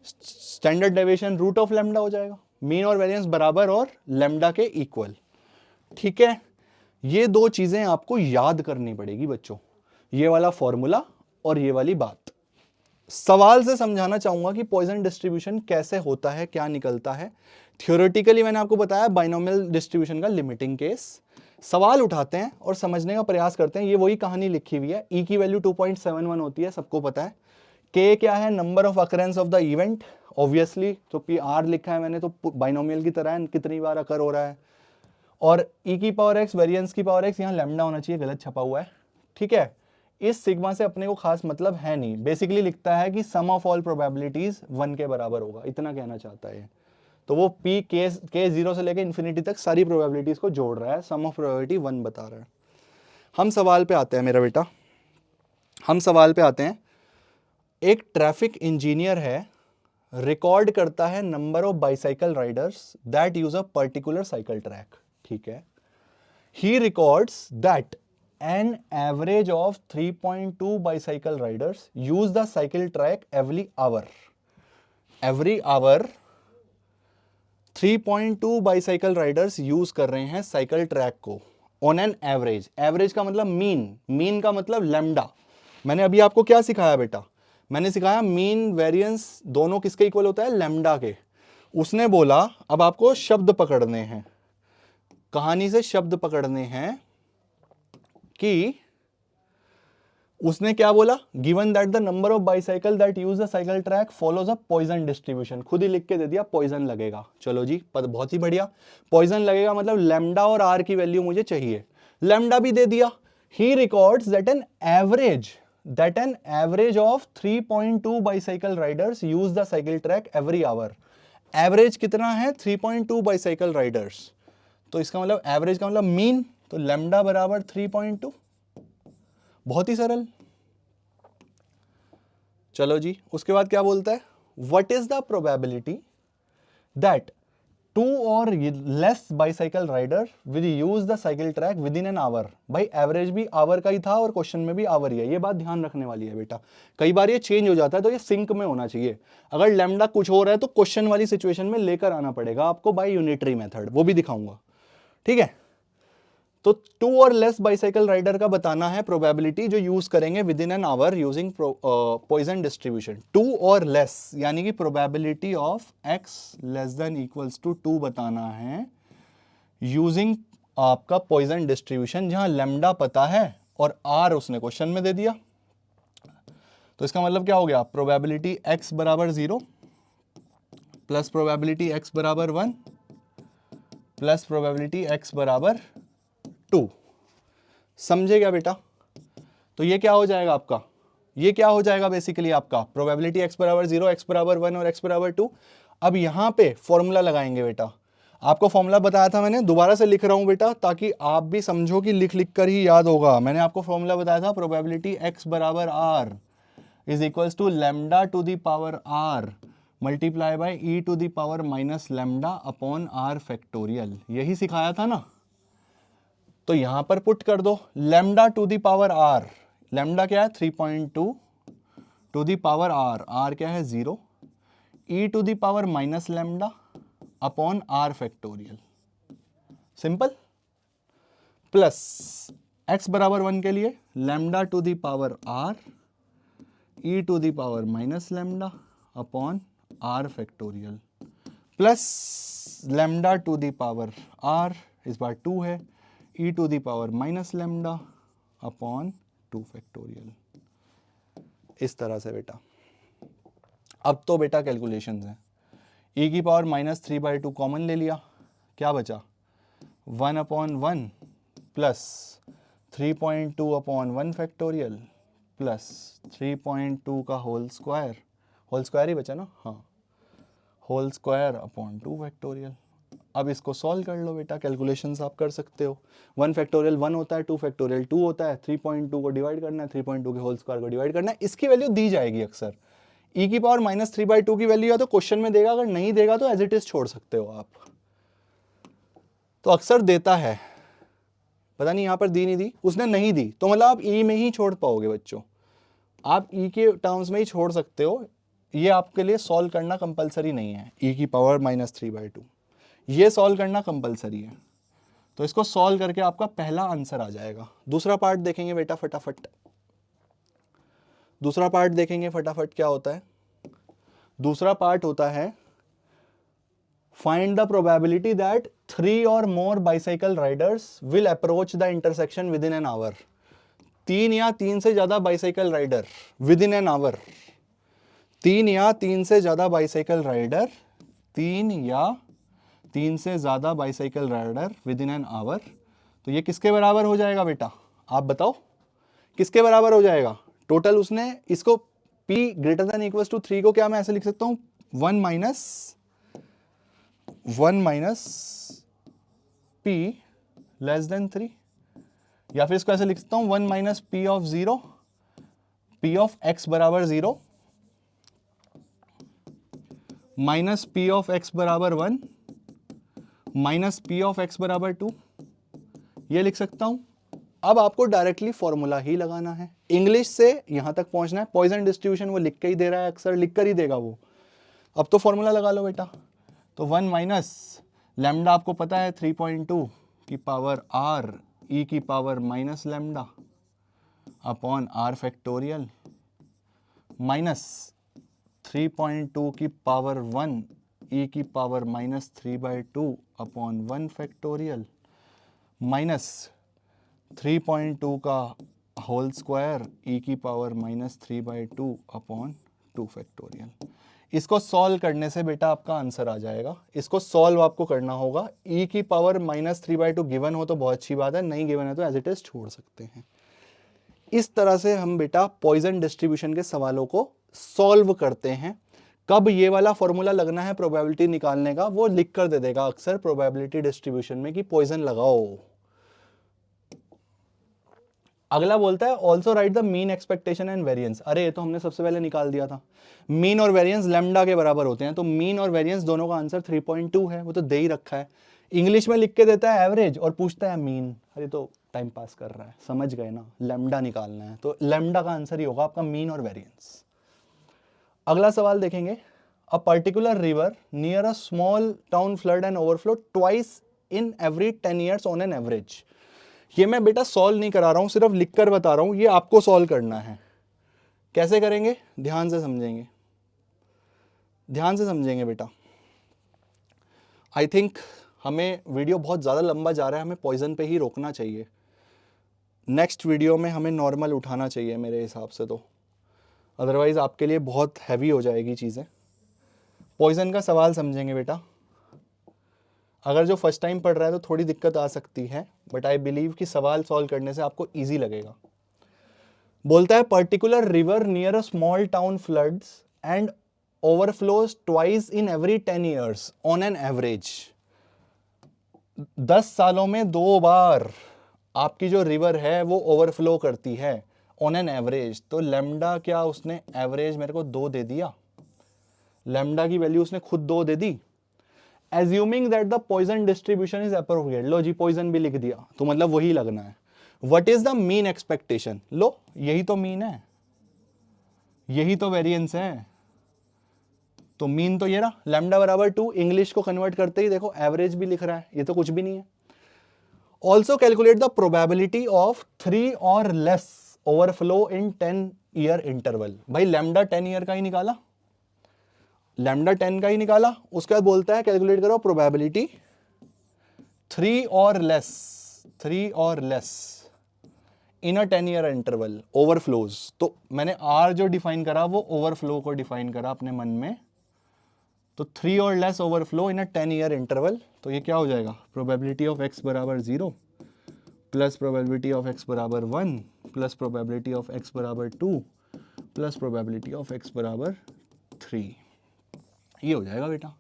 Standard deviation root of lambda हो जाएगा, मीन और वेरिएंस बराबर और लैम्डा के इक्वल। ठीक है, ये दो चीजें आपको याद करनी पड़ेगी बच्चों, ये वाला फॉर्मूला और ये वाली बात। सवाल से समझाना चाहूंगा कि पॉइजन डिस्ट्रीब्यूशन कैसे होता है, क्या निकलता है। थ्योरेटिकली मैंने आपको बताया बाइनोमियल डिस्ट्रीब्यूशन का लिमिटिंग केस। सवाल उठाते हैं और समझने का प्रयास करते हैं। ये वही कहानी लिखी हुई है। ई की वैल्यू 2.71 होती है, सबको पता है। के क्या है, number of occurrence of the event, obviously तो पी आर लिखा है मैंने, तो बाइनोमियल की तरह है, कितनी बार अकर हो रहा है। और e की पावर x वेरिएंस की पावर x, यहाँ लैम्डा होना चाहिए, गलत छपा हुआ है, ठीक है। इस सिग्मा से अपने को खास मतलब है नहीं, बेसिकली लिखता है कि सम ऑफ ऑल प्रोबेबिलिटीज 1 के बराबर होगा, इतना कहना चाहता है। तो वो p के 0 से लेकर इन्फिनिटी तक सारी प्रोबेबिलिटीज को जोड़ रहा है, सम ऑफ प्रोबेबिलिटी 1 बता रहा है। हम सवाल पे आते हैं मेरा बेटा, हम सवाल पे आते हैं। एक ट्रैफिक इंजीनियर है, रिकॉर्ड करता है number of bicycle riders that use a particular cycle track, ठीक है। He records that an average of 3.2 bicycle riders use the cycle track every hour. Every hour 3.2 bicycle riders use कर रहे हैं साइकिल ट्रैक को ऑन एन एवरेज। एवरेज का मतलब मीन, मीन का मतलब लैम्डा। मैंने अभी आपको क्या सिखाया बेटा, मैंने सिखाया मीन वेरिएंस दोनों किसके इक्वल होता है, लैम्डा के। उसने बोला अब आपको शब्द पकड़ने हैं, कहानी से शब्द पकड़ने हैं कि उसने क्या बोला, given that the number of bicycle that use the cycle track follows a Poisson distribution, खुद ही लिख के दे दिया पॉइजन लगेगा। चलो जी, बहुत ही बढ़िया, पॉइजन लगेगा मतलब लैम्डा और आर की वैल्यू मुझे चाहिए, लैम्डा भी दे दिया। He records that an average of 3.2 bicycle riders use the cycle track every hour. Average कितना है, 3.2 बाइसाइकिल राइडर्स, तो इसका मतलब एवरेज का मतलब मीन, तो लैम्डा बराबर 3.2, बहुत ही सरल। चलो जी, उसके बाद क्या बोलता है, what is the probability that 2 और less bicycle rider will use the cycle track within an hour. भाई एवरेज भी आवर का ही था और क्वेश्चन में भी आवर ही है, ये बात ध्यान रखने वाली है बेटा। कई बार ये चेंज हो जाता है, तो ये सिंक में होना चाहिए। अगर लैम्डा कुछ हो रहा है तो क्वेश्चन वाली सिचुएशन में लेकर आना पड़ेगा आपको बाय यूनिटरी मेथड, वो भी दिखाऊंगा, ठीक है। तो 2 और लेस बाइसाइकिल राइडर का बताना है प्रोबेबिलिटी जो यूज करेंगे within an hour using Poisson distribution. 2 और लेस यानी कि probability of x less than equals to 2 बताना है यूजिंग आपका पॉइजन डिस्ट्रीब्यूशन, जहां लैम्डा पता है और r उसने क्वेश्चन में दे दिया। तो इसका मतलब क्या हो गया, प्रोबेबिलिटी x बराबर 0 प्लस प्रोबेबिलिटी x बराबर 1 प्लस प्रोबेबिलिटी x बराबर 2। समझे क्या बेटा? तो ये क्या हो जाएगा आपका, ये क्या हो जाएगा बेसिकली आपका प्रोबेबिलिटी x बराबर 0, x बराबर 1 और x बराबर 2। अब यहां पे फॉर्मूला लगाएंगे बेटा, आपको फॉर्मूला बताया था मैंने, दोबारा से लिख रहा हूं बेटा ताकि आप भी समझो कि लिख लिख कर ही याद होगा। मैंने आपको फॉर्मूला बताया था, प्रोबेबिलिटी x बराबर r is equals to lambda to the power r multiply by e to the power minus lambda upon r factorial, यही सिखाया था ना। तो यहां पर पुट कर दो lambda to the power r, lambda क्या है 3.2 to the power r, r क्या है 0, e to the power minus lambda upon r factorial, simple. Plus x बराबर 1 के लिए lambda to the power r e to the power minus lambda upon r factorial, plus lambda to the power r इस बार 2 है, e to the power minus lambda upon 2 factorial, इस तरह से बेटा। अब तो बेटा कैलकुलेशंस हैं, e की पावर माइनस 3/2 कॉमन ले लिया, क्या बचा 1 upon 1 plus 3.2 upon 1 factorial plus 3.2 का होल स्क्वायर ही बचा ना, हाँ, होल स्क्वायर अपॉन 2 फैक्टोरियल। अब इसको सॉल्व कर लो बेटा, कैलकुलेशंस आप कर सकते हो। 1 फैक्टोरियल 1 होता है, 2 फैक्टोरियल 2 होता है, 3.2 को डिवाइड करना है, 3.2 के होल स्क्वायर को डिवाइड करना है, इसकी वैल्यू दी जाएगी अक्सर। e की पावर माइनस 3/2 की वैल्यू या तो क्वेश्चन में देगा, अगर नहीं देगा तो एज इट इज छोड़ सकते हो आप। तो अक्सर देता है, पता नहीं यहां पर दी नहीं दी, उसने नहीं दी तो मतलब आप e में ही छोड़ पाओगे बच्चों, आप e के टर्म्स में ही छोड़ सकते हो, ये आपके लिए सॉल्व करना कंपलसरी नहीं है। e की पावर माइनस 3/2 ये सॉल्व करना कंपलसरी है, तो इसको सॉल्व करके आपका पहला आंसर आ जाएगा। दूसरा पार्ट देखेंगे बेटा फटाफट, दूसरा पार्ट देखेंगे फटाफट क्या होता है। दूसरा पार्ट होता है find the probability that 3 or more bicycle riders will approach the intersection within an hour. 3 या 3 से ज्यादा bicycle rider within an hour, 3 या 3 से ज्यादा बाइसाइकिल राइडर 3 या 3 से ज़्यादा bicycle rider within an hour, तो ये किसके बराबर हो जाएगा बेटा, आप बताओ किसके बराबर हो जाएगा। टोटल उसने इसको p greater than equal to 3 को क्या मैं ऐसे लिख सकता हूँ, 1 माइनस p लेस देन 3, या फिर इसको ऐसे लिख सकता हूँ 1 minus p of 0, p of x बराबर 0 माइनस p ऑफ x बराबर 1 माइनस p ऑफ x बराबर 2, ये लिख सकता हूं। अब आपको डायरेक्टली फॉर्मूला ही लगाना है, इंग्लिश से यहां तक पहुंचना है। पॉइजन डिस्ट्रीब्यूशन वो लिख के ही दे रहा है, अक्सर लिख कर ही देगा वो। अब तो फॉर्मूला लगा लो बेटा, तो 1 माइनस लैम्डा आपको पता है 3.2 की पावर r e की power minus lambda upon r factorial minus 3.2 की पावर 1 e की power minus 3/2 upon 1 factorial minus 3.2 का होल स्क्वायर e की पावर माइनस 3/2 अपॉन 2 फैक्टोरियल। इसको सॉल्व करने से बेटा आपका आंसर आ जाएगा। इसको सॉल्व आपको करना होगा। e की पावर माइनस 3/2 गिवन हो तो बहुत अच्छी बात है, नहीं गिवन है तो एज इट इज छोड़ सकते हैं। इस तरह से हम बेटा पॉइजन डिस्ट्रीब्यूशन के सवालों को सॉल्व करते हैं। कब ये वाला फॉर्मूला लगना है प्रोबेबिलिटी निकालने का, वो लिख कर दे देगा अक्सर प्रोबेबिलिटी डिस्ट्रीब्यूशन में कि पॉइजन लगाओ। अगला बोलता है also right the mean expectation and variance. अरे ये तो हमने सबसे पहले निकाल दिया था, मीन और वेरिएंस लैम्डा के बराबर होते हैं, तो मीन और वेरिएंस दोनों का आंसर 3.2 है, वो तो दे ही रखा है। इंग्लिश में लिख के देता है एवरेज और पूछता है मीन। अरे तो टाइम पास कर रहा है, समझ गए ना, लैम्डा निकालना है तो लैम्डा का आंसर ही होगा आपका मीन और वेरिएंस। अगला सवाल देखेंगे, a particular river near a small town flood and overflow twice in every 10 years on an average. ये मैं बेटा सॉल्व नहीं करा रहा हूं, सिर्फ लिख कर बता रहा हूं, ये आपको सॉल्व करना है। कैसे करेंगे, ध्यान से समझेंगे, ध्यान से समझेंगे बेटा। आई थिंक हमें वीडियो बहुत ज़्यादा लंबा जा रहा है, हमें पॉइजन पे ही रोकना चाहिए। नेक्स्ट वीडियो में हमें नॉर्मल उठाना चाहिए मेरे हिसाब से, तो अदरवाइज आपके लिए बहुत हैवी हो जाएगी चीज़ें। पॉइजन का सवाल समझेंगे बेटा। अगर जो फर्स्ट टाइम पढ़ रहा है तो थोड़ी दिक्कत आ सकती है, बट आई बिलीव कि सवाल सॉल्व करने से आपको ईजी लगेगा। बोलता है particular river near a small town floods and overflows twice in every 10 years on an average. 10 सालों में 2 बार आपकी जो रिवर है वो ओवरफ्लो करती है ऑन एन एवरेज। तो लैम्डा क्या उसने एवरेज मेरे को 2 दे दिया, लैम्डा की वैल्यू उसने खुद 2 दे दी। Assuming that the Poisson distribution is appropriate, लो जी पॉइजन भी लिख दिया, तो मतलब वही लगना है। What is the mean expectation, लो यही तो मीन है, यही तो वेरिएंस है, तो मीन तो ये रहा लैम्डा बराबर 2। इंग्लिश को कन्वर्ट करते ही देखो एवरेज भी लिख रहा है, ये तो कुछ भी नहीं है। Also calculate the probability of 3 और लेस ओवरफ्लो इन 10 ईयर इंटरवल। भाई लैम्डा 10 ईयर का ही निकाला, लैम्डा 10 का ही निकाला, उसके बाद बोलता है कैलकुलेट करो प्रोबेबिलिटी 3 और less in a 10 year interval overflows. तो मैंने आर जो डिफाइन करा वो ओवरफ्लो को डिफाइन करा अपने मन में, तो 3 और लेस ओवरफ्लो इन अ 10 ईयर इंटरवल। तो ये क्या हो जाएगा, प्रोबेबिलिटी ऑफ x बराबर 0 प्लस प्रोबेबिलिटी ऑफ x बराबर 1 प्लस प्रोबेबिलिटी ऑफ x बराबर 2 प्लस प्रोबेबिलिटी ऑफ x बराबर 3। ये हो जाएगा बेटा,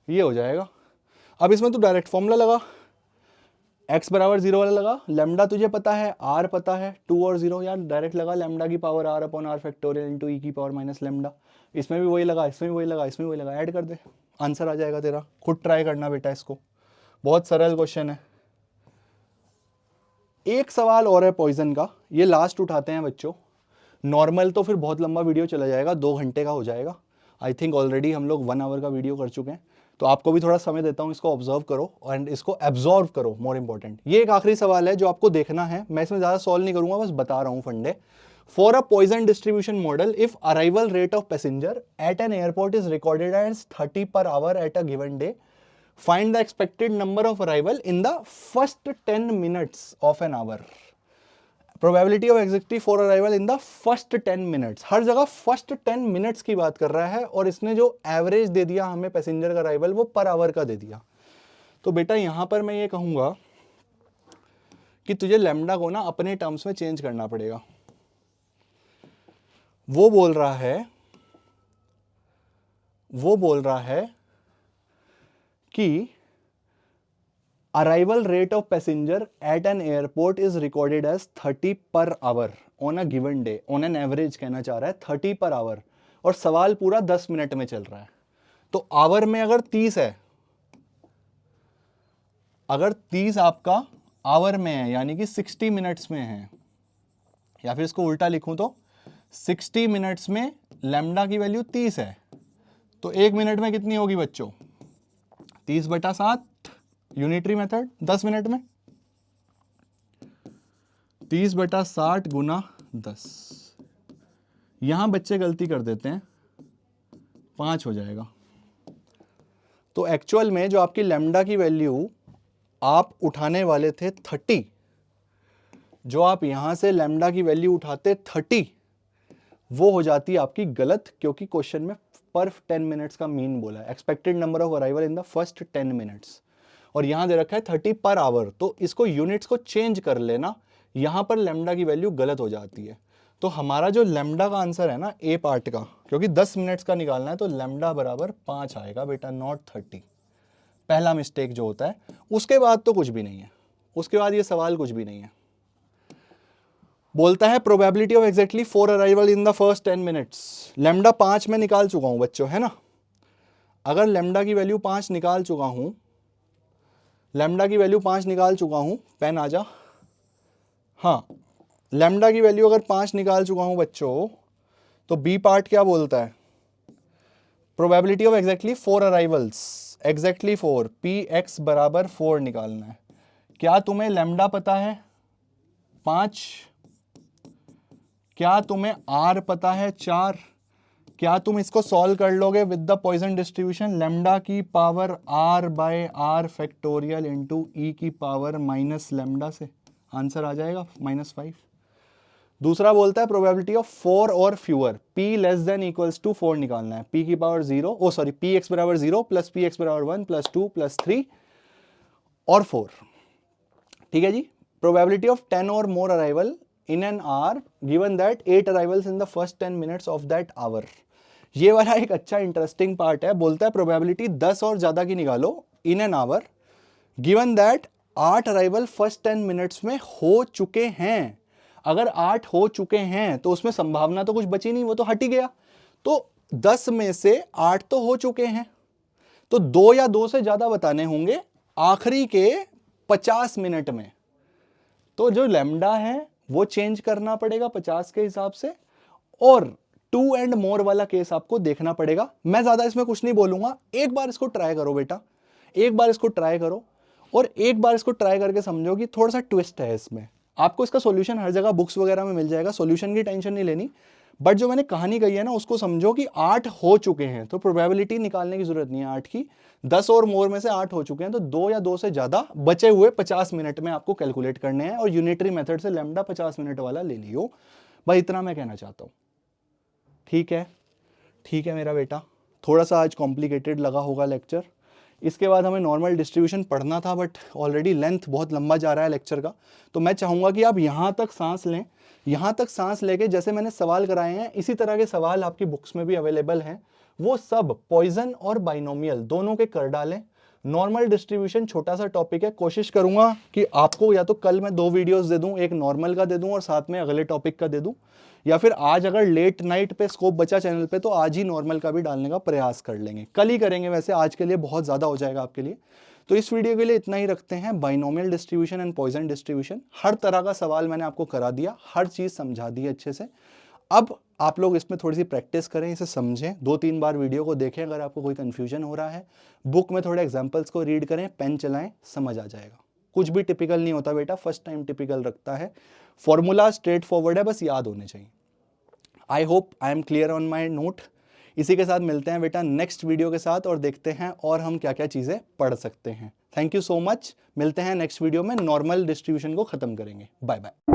ये हो जाएगा। अब इसमें तू डायरेक्ट फॉर्मूला लगा, x बराबर 0 वाला लगा, लैम्डा तुझे पता है, r पता है, 2 और 0 यार डायरेक्ट लगा, लैम्डा की power r upon r factorial into e की पावर माइनस लैम्डा। इसमें भी वही लगा, इसमें भी वही लगा, इसमें भी वही लगा, ऐड कर दे, आंसर आ जाएगा तेरा। खुद ट्राई करना बेटा इसको, बहुत सरल क्वेश्चन है। एक सवाल और है पॉइजन का, ये लास्ट उठाते हैं बच्चों, नॉर्मल तो फिर बहुत लंबा वीडियो चला जाएगा, 2 घंटे का हो जाएगा। आई थिंक ऑलरेडी हम लोग 1 आवर का वीडियो कर चुके हैं, तो आपको भी थोड़ा समय देता हूं, इसको ऑब्जर्व करो एंड इसको एब्जॉर्व करो, मोर इंपॉर्टेंट। ये एक आखिरी सवाल है जो आपको देखना है, मैं इसमें ज्यादा सॉल्व नहीं करूंगा, बस बता रहा हूं फंडे। For a Poisson distribution model, if arrival rate of passenger at an airport is recorded as 30 per hour at a given day, find the expected number of arrival in the first 10 minutes of an hour। Probability of exactly four arrival in the first 10 minutes, हर जगह फर्स्ट 10 मिनट्स की बात कर रहा है, और इसने जो एवरेज दे दिया हमें पैसेंजर का अराइवल वो पर आवर का दे दिया। तो बेटा यहां पर मैं ये कहूंगा कि तुझे लैम्डा को ना अपने टर्म्स में चेंज करना पड़ेगा। वो बोल रहा है कि arrival rate of passenger at an airport is recorded as 30 per hour on a given day, on an average कहना चाह रहा है 30 पर आवर, और सवाल पूरा 10 मिनट में चल रहा है। तो आवर में अगर 30 है, अगर 30 आपका आवर में है यानी कि 60 मिनट्स में है, या फिर इसको उल्टा लिखूं तो 60 मिनट्स में लैम्डा की वैल्यू 30 है, तो 1 मिनट में कितनी होगी बच्चों? 30/7 यूनिटरी मेथड 10 मिनट में 30/60 गुना 10। यहां बच्चे गलती कर देते हैं, 5 हो जाएगा। तो एक्चुअल में जो आपकी लैम्डा की वैल्यू आप उठाने वाले थे 30, जो आप यहां से लैम्डा की वैल्यू उठाते 30, वो हो जाती है आपकी गलत, क्योंकि क्वेश्चन में पर 10 मिनट्स का मीन बोला है, expected number of arrival in the first 10 minutes, और यहां दे रखा है 30 पर आवर। तो इसको यूनिट्स को चेंज कर लेना, यहां पर लैम्डा की वैल्यू गलत हो जाती है। तो हमारा जो लैम्डा का आंसर है ना ए पार्ट का, क्योंकि 10 मिनट्स का निकालना है, तो लैम्डा बराबर 5 आएगा बेटा, नॉट 30। पहला मिस्टेक जो होता है, उसके बाद तो कुछ भी नहीं है, उसके बाद ये सवाल कुछ भी नहीं है। बोलता है probability of exactly four arrival in the first 10 minutes. Lambda 5 में निकाल चुका हूं बच्चों, है ना? अगर लैम्डा की वैल्यू 5 निकाल चुका हूं, लैम्डा की वैल्यू 5 निकाल चुका हूं, पेन आ जा। हाँ, लैम्डा की वैल्यू अगर 5 निकाल चुका हूं बच्चों, तो बी पार्ट क्या बोलता है? Probability of exactly 4 arrivals, exactly 4, P x बराबर 4 निकालना है। क्या तुम्हें लैम्डा पता है 5? क्या तुम्हें आर पता है 4? क्या तुम इसको सॉल्व कर लोगे with the Poisson distribution? Lambda की power r by r factorial into e की पावर माइनस लैम्डा से आंसर आ जाएगा -5। दूसरा बोलता है probability of 4 or fewer, p less than equals to 4 निकालना है। p की power 0, oh sorry, p x बराबर 0 प्लस पी एक्स बराबर 1 प्लस 2 प्लस 3 और 4। ठीक है जी। Probability of 10 or more arrival in an hour given that 8 arrivals in the first 10 minutes of that hour. ये वाला एक अच्छा इंटरेस्टिंग पार्ट है। बोलता है प्रोबेबिलिटी 10 और ज्यादा की निकालो इन an hour given that 8 arrival first 10 minutes में हो चुके हैं। अगर 8 हो चुके हैं तो उसमें संभावना तो कुछ बची नहीं, वो तो हट ही गया। तो 10 में से 8 तो हो चुके हैं, तो 2 या 2 से ज्यादा बताने होंगे आखिरी के 50 मिनट में। तो जो लैम्डा है वो चेंज करना पड़ेगा 50 के हिसाब से, और 2 एंड मोर वाला केस आपको देखना पड़ेगा। मैं ज्यादा इसमें कुछ नहीं बोलूंगा, एक बार इसको ट्राई करो बेटा, एक बार इसको ट्राई करो, और एक बार इसको ट्राई करके समझो कि थोड़ा सा ट्विस्ट है इसमें। आपको इसका सॉल्यूशन हर जगह बुक्स वगैरह में मिल जाएगा, सॉल्यूशन की टेंशन नहीं लेनी, बट जो मैंने कहानी कही है ना उसको समझो कि 8 हो चुके हैं, तो प्रोबेबिलिटी निकालने की जरूरत नहीं है 8 की। 10 और मोर में से 8 हो चुके हैं, तो 2 या 2 से ज्यादा बचे हुए 50 मिनट में आपको कैलकुलेट करने हैं, और यूनिटरी मेथड से लैम्डा 50 मिनट वाला ले लियो। भाई इतना मैं कहना चाहता हूं। ठीक है, ठीक है मेरा बेटा, थोड़ा सा आज कॉम्प्लिकेटेड लगा होगा लेक्चर। इसके बाद हमें नॉर्मल डिस्ट्रीब्यूशन पढ़ना था, बट ऑलरेडी लेंथ बहुत लंबा जा रहा है लेक्चर का, तो मैं चाहूँगा कि आप यहाँ तक सांस लें। यहाँ तक सांस लेके जैसे मैंने सवाल कराए हैं इसी तरह के सवाल आपकी बुक्स में भी अवेलेबल हैं, वो सब पॉइजन और बाइनोमियल दोनों के कर डालें। नॉर्मल डिस्ट्रीब्यूशन छोटा सा टॉपिक है, कोशिश करूंगा कि आपको या तो कल मैं 2 वीडियोस दे दूं, एक नॉर्मल का दे दूं और साथ में अगले टॉपिक का दे दूं, या फिर आज अगर लेट नाइट पे स्कोप बचा चैनल पे तो आज ही नॉर्मल का भी डालने का प्रयास कर लेंगे। कल ही करेंगे, वैसे आज के लिए बहुत ज़्यादा हो जाएगा आपके लिए। तो इस वीडियो के लिए इतना ही रखते हैं। Binomial distribution and Poisson distribution, हर तरह का सवाल मैंने आपको करा दिया, हर चीज़ समझा दी अच्छे से। अब आप लोग इसमें थोड़ी सी प्रैक्टिस करें, इसे समझें, 2-3 बार वीडियो को देखें अगर आपको कोई कन्फ्यूजन हो रहा है। बुक में थोड़े एग्जाम्पल्स को रीड करें, पेन चलाएं, समझ आ जाएगा। कुछ भी टिपिकल नहीं होता बेटा, फर्स्ट टाइम टिपिकल रखता है। फॉर्मूला स्ट्रेट फॉरवर्ड है, बस याद होने चाहिए। I hope I am clear on my note. इसी के साथ मिलते हैं बेटा नेक्स्ट वीडियो के साथ, और देखते हैं और हम क्या क्या चीज़ें पढ़ सकते हैं। थैंक यू सो मच, मिलते हैं नेक्स्ट वीडियो में, नॉर्मल डिस्ट्रीब्यूशन को ख़त्म करेंगे। Bye bye.